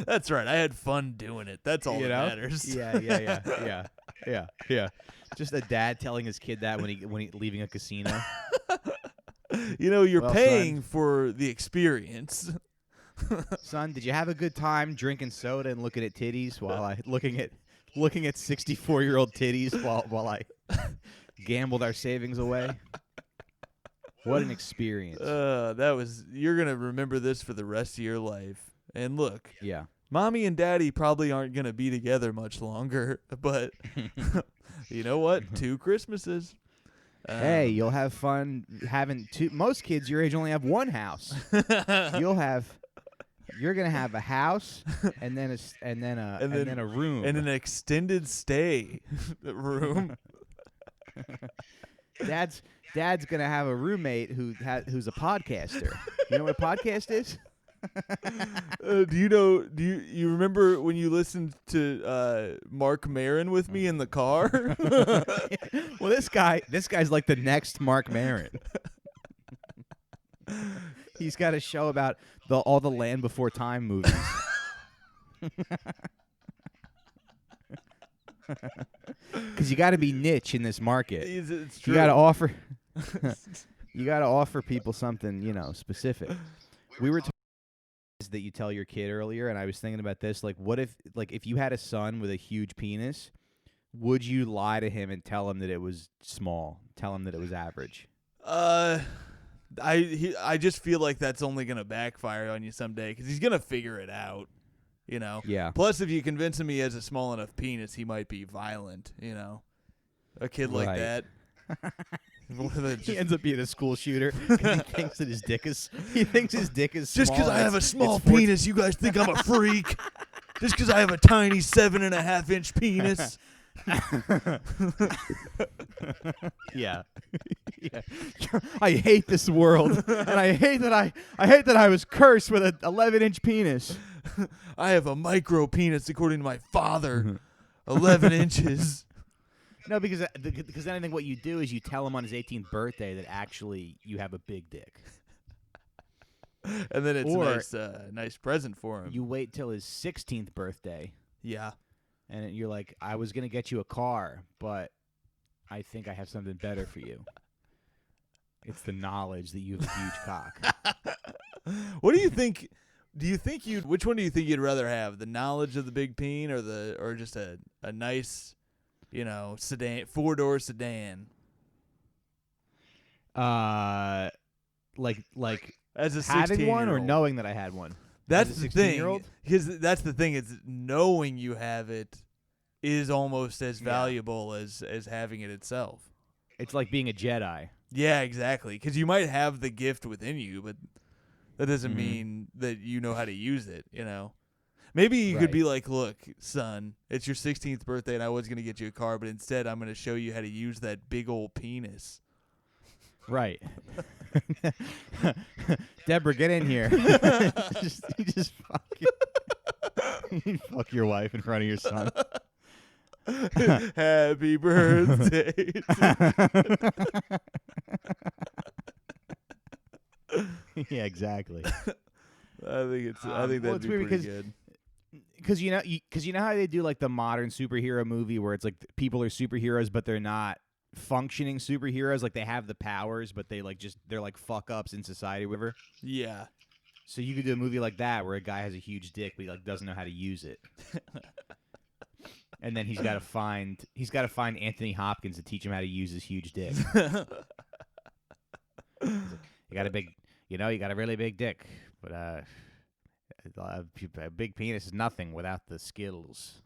That's right. I had fun doing it. That's all that matters. Yeah. Just a dad telling his kid that when he leaving a casino. You're paying for the experience. Son, did you have a good time drinking soda and looking at titties while I looking at 64-year-old titties while I gambled our savings away? What an experience. You're going to remember this for the rest of your life. And look. Yeah. Mommy and Daddy probably aren't going to be together much longer, but you know what? 2 Christmases. Hey, you'll have fun having two. Most kids your age only have one house. You're gonna have a house and then a room and an extended stay room. Dad's gonna have a roommate who's a podcaster. You know what a podcast is? Do you remember when you listened to Mark Maron with me in the car? Well, this guy's like the next Mark Maron. He's got a show about all the Land Before Time movies. Because you got to be niche in this market. It's true. You got to offer. You got to offer people something, specific. We were talking that you tell your kid earlier, and I was thinking about this. Like, what if you had a son with a huge penis? Would you lie to him and tell him that it was small? Tell him that it was average? I just feel like that's only gonna backfire on you someday because he's gonna figure it out. Yeah. Plus, if you convince him he has a small enough penis, he might be violent. A kid like that. He ends up being a school shooter because he thinks that his dick is. He thinks his dick is small. Just because I have a small penis, you guys think I'm a freak. Just because I have a tiny 7.5-inch penis. Yeah. I hate this world, and I hate that I was cursed with an 11-inch penis. I have a micro penis, according to my father, 11 inches. No, because then I think what you do is you tell him on his 18th birthday that actually you have a big dick. And then it's a nice present for him. You wait till his 16th birthday. Yeah. And you're like, I was going to get you a car, but I think I have something better for you. It's the knowledge that you have a huge cock. What do you think? Which one do you think you'd rather have? The knowledge of the big peen or just a nice, sedan, 4-door sedan? Like as a having one or $16-year-old? knowing that I had one? That's as a the 16-year-old? thing. Because that's the thing. Is knowing you have it is almost as valuable as having it itself. It's like being a Jedi. Yeah, exactly. Because you might have the gift within you, but that doesn't mean that you know how to use it, Maybe you could be like, look, son, it's your 16th birthday, and I was going to get you a car, but instead I'm going to show you how to use that big old penis. Right. Deborah, get in here. you just fuck your wife in front of your son. Happy birthday. Yeah, exactly. I think that'd it's be weird pretty good. Because you know how they do like the modern superhero movie where it's like people are superheroes but they're not functioning superheroes, like they have the powers but they're like fuck ups in society, whatever. Yeah. So you could do a movie like that where a guy has a huge dick but he like doesn't know how to use it. And then he's got to find Anthony Hopkins to teach him how to use his huge dick. You got a really big dick, but a big penis is nothing without the skills.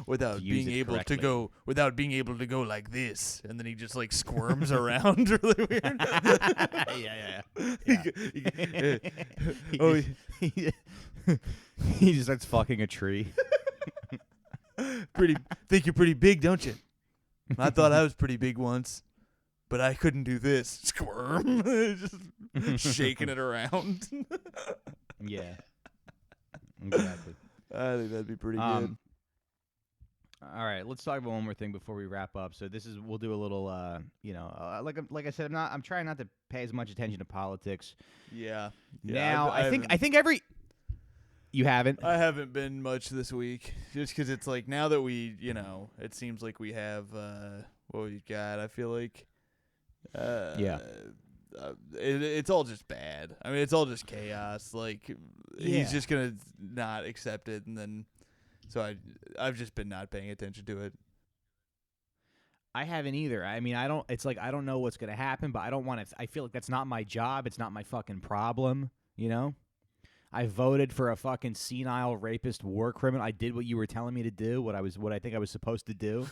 without being able to go like this, and then he just like squirms around really weird. Yeah. He just starts fucking a tree. Think you're pretty big, don't you? I thought I was pretty big once, but I couldn't do this. Squirm. Just shaking it around. Yeah. Exactly. I think that'd be pretty good. All right, let's talk about one more thing before we wrap up. So we'll do a little, like I said, I'm trying not to pay as much attention to politics. Yeah. Now, I think every. You haven't? I haven't been much this week, just because it's like now that we, it seems like we have what we've got. I feel like, it's all just bad. I mean, it's all just chaos. Like he's just gonna not accept it, and then so I've just been not paying attention to it. I haven't either. I mean, I don't know what's gonna happen, but I don't want to. I feel like that's not my job. It's not my fucking problem. I voted for a fucking senile rapist war criminal. I did what you were telling me to do. What I think I was supposed to do.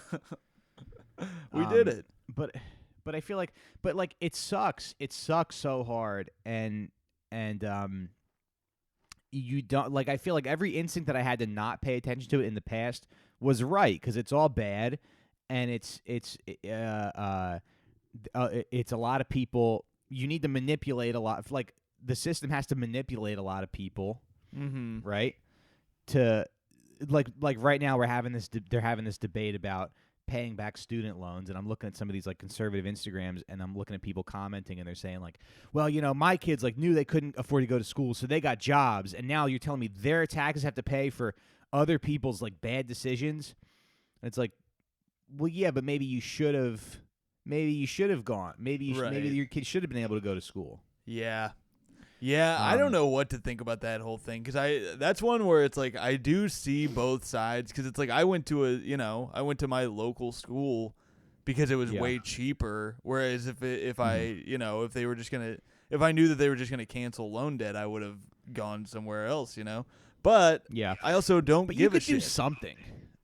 We did it. But I feel like, it sucks. It sucks so hard, and you don't like. I feel like every instinct that I had to not pay attention to it in the past was right because it's all bad, and it's a lot of people. You need to manipulate a lot. Like the system has to manipulate a lot of people, right? To like right now we're having this. They're having this debate about paying back student loans, and I'm looking at some of these like conservative Instagrams, and I'm looking at people commenting, and they're saying like, well, my kids like knew they couldn't afford to go to school, so they got jobs, and now you're telling me their taxes have to pay for other people's like bad decisions. And it's like, well, yeah, but maybe you should have gone. Maybe your kid should have been able to go to school. Yeah. I don't know what to think about that whole thing, because that's one where it's like I do see both sides, because it's like I went to my local school because it was way cheaper, whereas if I if I knew that they were just gonna cancel loan debt, I would have gone somewhere else, But I also don't give a shit. You could do something.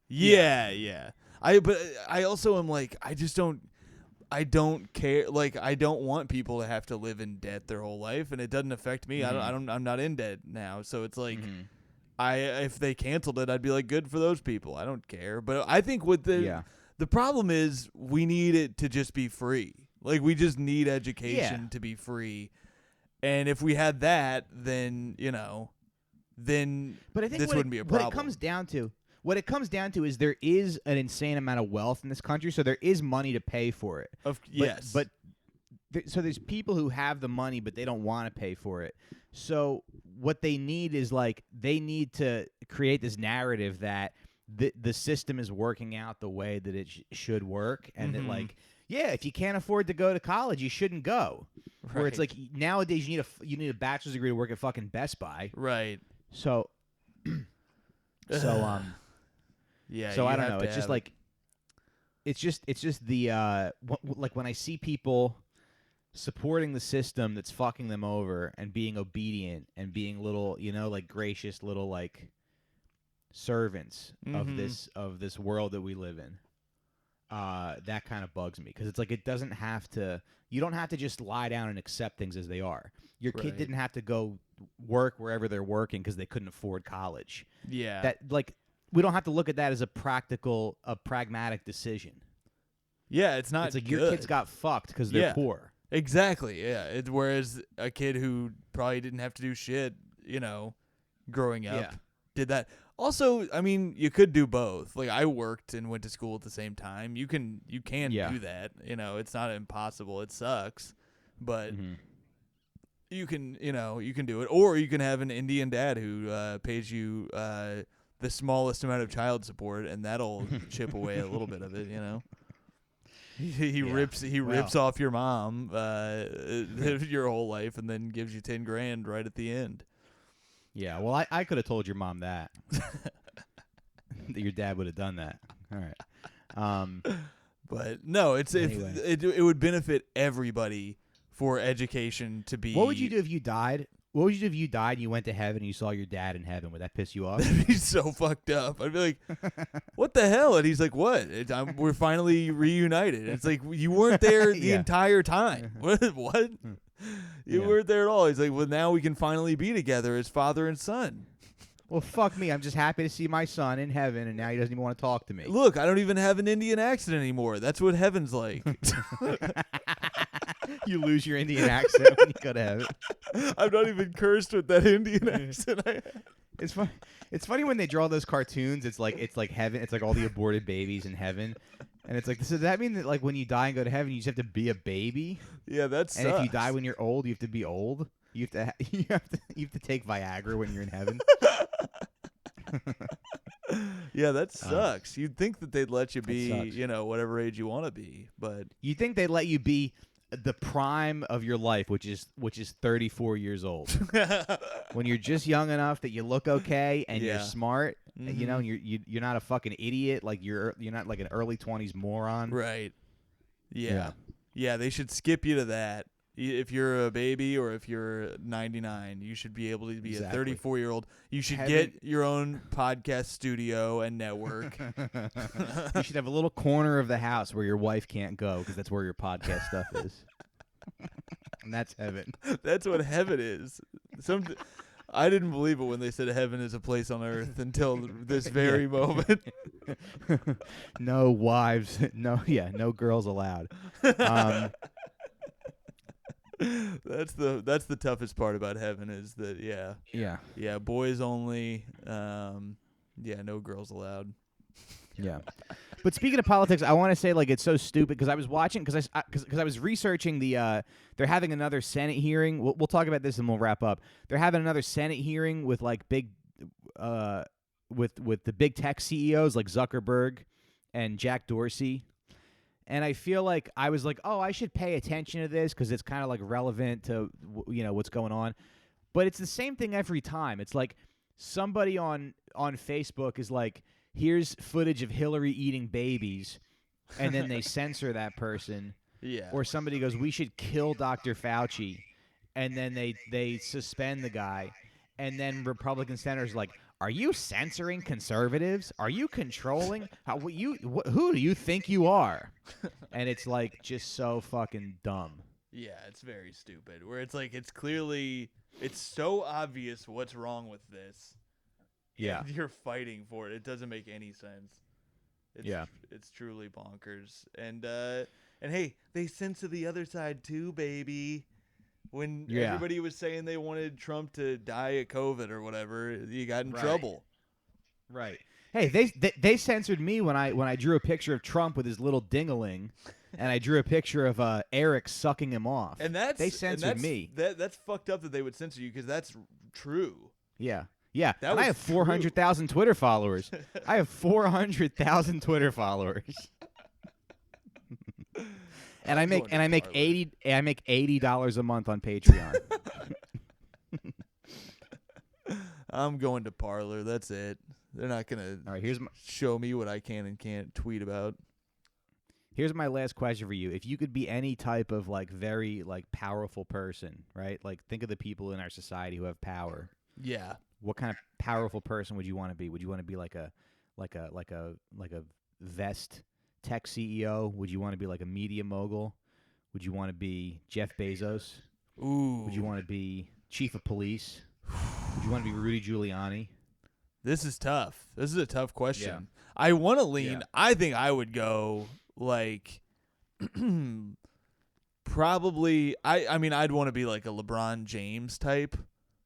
Yeah. I also am like, I don't care. Like, I don't want people to have to live in debt their whole life, and it doesn't affect me. I'm not in debt now, so it's like, if they canceled it, I'd be like, good for those people. I don't care. But I think with the problem is we need it to just be free. Like, we just need education to be free, and if we had that, then but I think this wouldn't be a problem. What it comes down to is there is an insane amount of wealth in this country, so there is money to pay for it. Yes. So there's people who have the money, but they don't want to pay for it. So what they need is they need to create this narrative that the system is working out the way that it should work, and that if you can't afford to go to college, you shouldn't go. Right. Where it's like nowadays you need a bachelor's degree to work at fucking Best Buy. Right. So yeah. So I don't know. It's just like, it's just the like when I see people supporting the system that's fucking them over and being obedient and being little, like gracious little like servants of this world that we live in. That kind of bugs me because it's like you don't have to just lie down and accept things as they are. Your kid didn't have to go work wherever they're working because they couldn't afford college. Yeah. That we don't have to look at that as a pragmatic decision. Yeah, it's not. It's like good. Your kids got fucked because they're poor. Exactly. Yeah. Whereas a kid who probably didn't have to do shit, growing up, did that. Also, I mean, you could do both. Like I worked and went to school at the same time. You can do that. It's not impossible. It sucks, but you can do it, or you can have an Indian dad who pays you the smallest amount of child support, and that'll chip away a little bit of it. He rips off your mom your whole life, and then gives you $10,000 right at the end. Yeah, well, I could have told your mom that. That your dad would have done that. All right. But no, Anyway. it would benefit everybody for education to be. What would you do if you died? What would you do if you died and you went to heaven and you saw your dad in heaven? Would that piss you off? That'd be so fucked up. I'd be like, what the hell? And he's like, what? We're finally reunited. It's like, you weren't there the entire time. What? You weren't there at all. He's like, well, now we can finally be together as father and son. Well, fuck me. I'm just happy to see my son in heaven, and now he doesn't even want to talk to me. Look, I don't even have an Indian accent anymore. That's what heaven's like. You lose your Indian accent when you go to heaven. I'm not even cursed with that Indian accent I have. It's funny. It's funny when they draw those cartoons. It's like heaven. It's like all the aborted babies in heaven, and it's like, so does that mean that like when you die and go to heaven, you just have to be a baby? Yeah, that's. And if you die when you're old, you have to be old. You have to take Viagra when you're in heaven. Yeah, that sucks. You'd think that they'd let you be, whatever age you want to be, but you think they'd let you be the prime of your life, which is 34 years old, when you're just young enough that you look okay and you're smart, and you're not a fucking idiot, like you're not like an early 20s moron, right? Yeah, they should skip you to that. If you're a baby or if you're 99, you should be able to be a 34-year-old. You should get your own podcast studio and network. You should have a little corner of the house where your wife can't go because that's where your podcast stuff is. And that's heaven. That's what heaven is. I didn't believe it when they said heaven is a place on earth until this very moment. No wives. No girls allowed. That's the toughest part about heaven is that boys only, no girls allowed. Yeah. But speaking of politics, I want to say like it's so stupid because I was watching because I was researching the they're having another Senate hearing. We'll talk about this and we'll wrap up. They're having another Senate hearing with like big with the big tech CEOs like Zuckerberg and Jack Dorsey. And I feel like I was like, oh, I should pay attention to this because it's kind of like relevant to what's going on. But it's the same thing every time. It's like somebody on Facebook is like, here's footage of Hillary eating babies, and then they censor that person. Yeah. Or somebody goes, we should kill Dr. Fauci, and then they suspend the guy. And then Republican senators are like, are you censoring conservatives? Are you controlling? Who do you think you are? And it's like just so fucking dumb. Yeah, it's very stupid. Where it's like it's so obvious what's wrong with this. Yeah. And you're fighting for it. It doesn't make any sense. It's truly bonkers. And hey, they censor the other side too, baby. When everybody was saying they wanted Trump to die of COVID or whatever, you got in trouble. Right. Hey, they censored me when I drew a picture of Trump with his little dingaling, and I drew a picture of Eric sucking him off. And they censored me. That's fucked up that they would censor you because that's true. Yeah. Yeah. And I have 400,000 Twitter followers. I have 400,000 Twitter followers. And I make $80 a month on Patreon. I'm going to Parler. That's it. They're not gonna show me what I can and can't tweet about. Here's my last question for you. If you could be any type of like very like powerful person, right? Like think of the people in our society who have power. Yeah. What kind of powerful person would you want to be? Would you want to be like a vest tech CEO? Would you want to be like a media mogul? Would you want to be Jeff Bezos? Ooh. Would you want to be chief of police? Would you want to be Rudy Giuliani? This is tough. This is a tough question. Yeah. I want to lean. Yeah. I think I would go like probably. I mean, I'd want to be like a LeBron James type,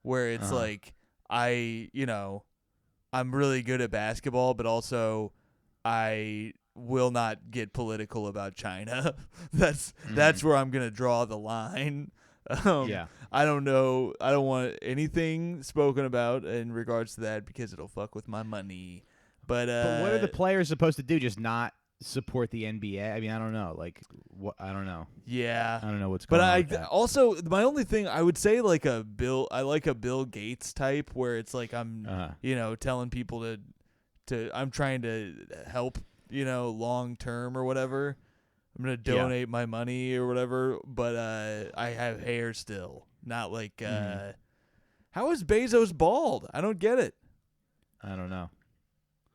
where it's like I'm really good at basketball, but also I will not get political about China. That's where I'm gonna draw the line. Yeah. I don't know. I don't want anything spoken about in regards to that because it'll fuck with my money. But what are the players supposed to do? Just not support the NBA? I mean, I don't know. Like, what? I don't know. yeah. I don't know what's But going on I with that. also my only thing I would say like a Bill. I like a Bill Gates type where it's like I'm telling people to I'm trying to help long term or whatever. I'm gonna donate my money or whatever, but I have hair still. Not like how is Bezos bald? I don't get it. I don't know.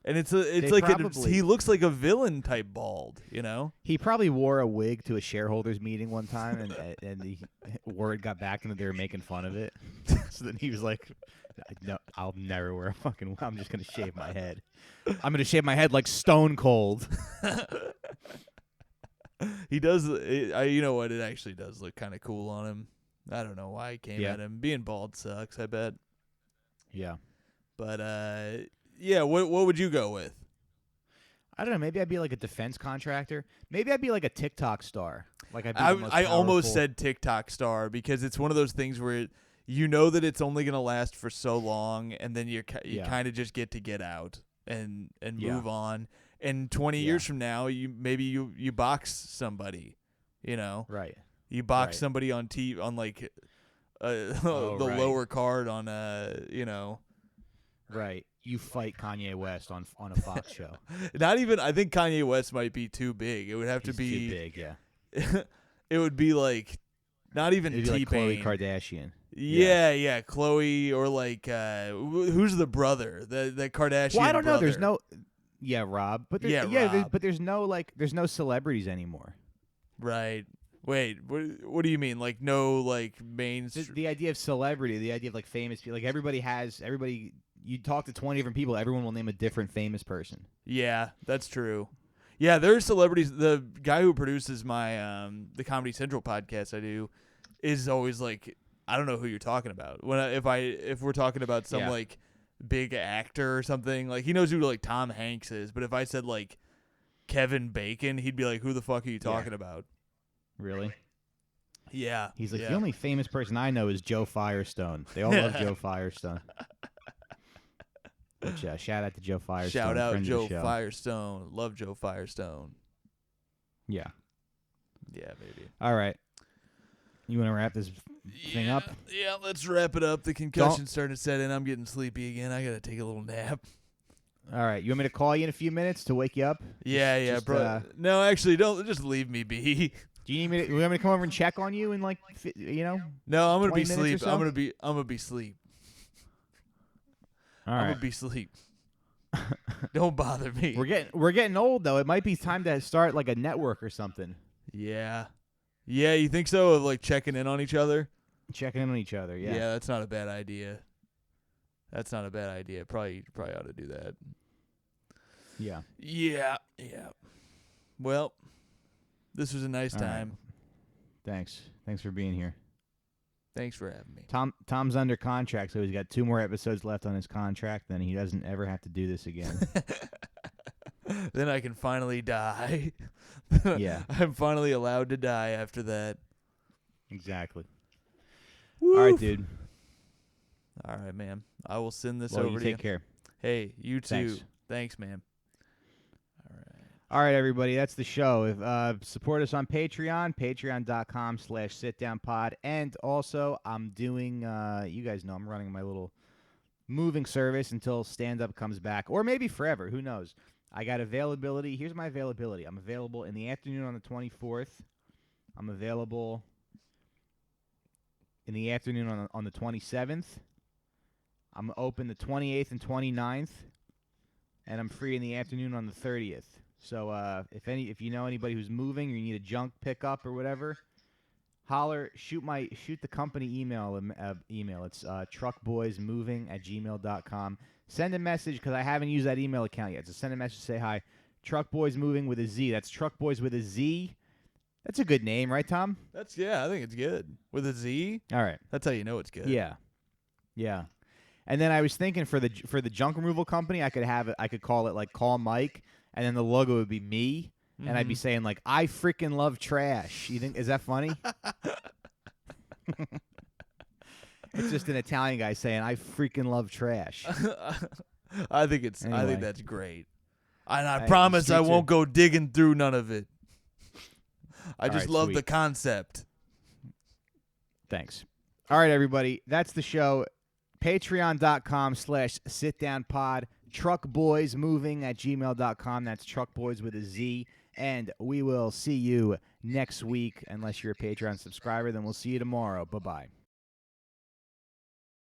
And it's like he looks like a villain type bald, He probably wore a wig to a shareholders meeting one time, and the word got back to him that they were making fun of it. So then he was like, "No, I'll never wear a fucking wig. I'm just gonna shave my head. I'm gonna shave my head like Stone Cold." He does. You know what? It actually does look kind of cool on him. I don't know why he came at him. Being bald sucks, I bet. Yeah. But yeah. What would you go with? I don't know. Maybe I'd be like a defense contractor. Maybe I'd be like a TikTok star. Like I almost said TikTok star because it's one of those things where you know that it's only gonna last for so long, and then you kind of just get out and move on. And 20 years from now, you box somebody, Right. You box somebody on on like the lower card on Right. You fight Kanye West on a Fox show. Not even. I think Kanye West might be too big. It would have to be too big. Yeah. It would be like not even It'd be T-Pain. like Khloe Kardashian. Yeah, Khloe or like who's the brother? The Kardashian. Well, I don't know. Brother. There's no. Yeah, Rob. But Rob. There's no celebrities anymore. Right. Wait. What do you mean? Like no main. The idea of celebrity, the idea of like famous people, like everybody. You talk to 20 different people, everyone will name a different famous person. Yeah, that's true. Yeah, there's celebrities. The guy who produces my the Comedy Central podcast I do is always like, I don't know who you're talking about. If we're talking about some like big actor or something, like he knows who like Tom Hanks is, but if I said like Kevin Bacon, he'd be like, who the fuck are you talking about? Really? Yeah. He's like, the only famous person I know is Joe Firestone. They all love Joe Firestone. Which, shout out to Joe Firestone. Shout out Joe Firestone. Love Joe Firestone. Yeah. Yeah, baby. All right. You want to wrap this thing up? Yeah, let's wrap it up. The concussion's starting to set in. I'm getting sleepy again. I got to take a little nap. All right. You want me to call you in a few minutes to wake you up? Yeah, bro. No, actually, don't. Just leave me be. Do you want me to come over and check on you in No, I'm gonna be sleep. So? I'm gonna be sleep. All right. I'm gonna be sleep. Don't bother me. We're getting old though. It might be time to start like a network or something. Yeah. Yeah, you think so? Of like checking in on each other? Checking in on each other, yeah. Yeah, that's not a bad idea. Probably ought to do that. Yeah. Yeah. Well, this was a nice time. Right. Thanks for being here. Thanks for having me. Tom's under contract, so he's got 2 more episodes left on his contract. Then he doesn't ever have to do this again. Then I can finally die. Yeah. I'm finally allowed to die after that. Exactly. Woof. All right, dude. All right, man. I will send this over to you. Take care. Hey, you too. Thanks, man. All right, everybody. That's the show. If support us on Patreon, patreon.com/sitdownpod. And also, I'm doing, you guys know, I'm running my little moving service until stand-up comes back. Or maybe forever. Who knows? I got availability. Here's my availability. I'm available in the afternoon on the 24th. I'm available in the afternoon on the 27th. I'm open the 28th and 29th. And I'm free in the afternoon on the 30th. So if you know anybody who's moving or you need a junk pickup or whatever, holler, shoot the company email. It's truckboysmoving@gmail.com. Send a message because I haven't used that email account yet. So send a message, say hi. Truckboysmoving with a Z. That's Truckboys with a Z. That's a good name, right, Tom? I think it's good. With a Z? All right. That's how you know it's good. Yeah. Yeah. And then I was thinking for the junk removal company, I could call it like Call Mike, and then the logo would be me, and I'd be saying like, I freaking love trash. You think, is that funny? It's just an Italian guy saying, "I freaking love trash." I think it's. I Anyway. think that's great. And I Hey, promise I streets won't are- go digging through none of it. I All just right, love the sweet. concept. Thanks. All right, everybody. That's the show. Patreon.com/sitdownpod. Truckboysmoving@gmail.com. That's truckboys with a Z. And we will see you next week. Unless you're a Patreon subscriber, then we'll see you tomorrow. Bye-bye.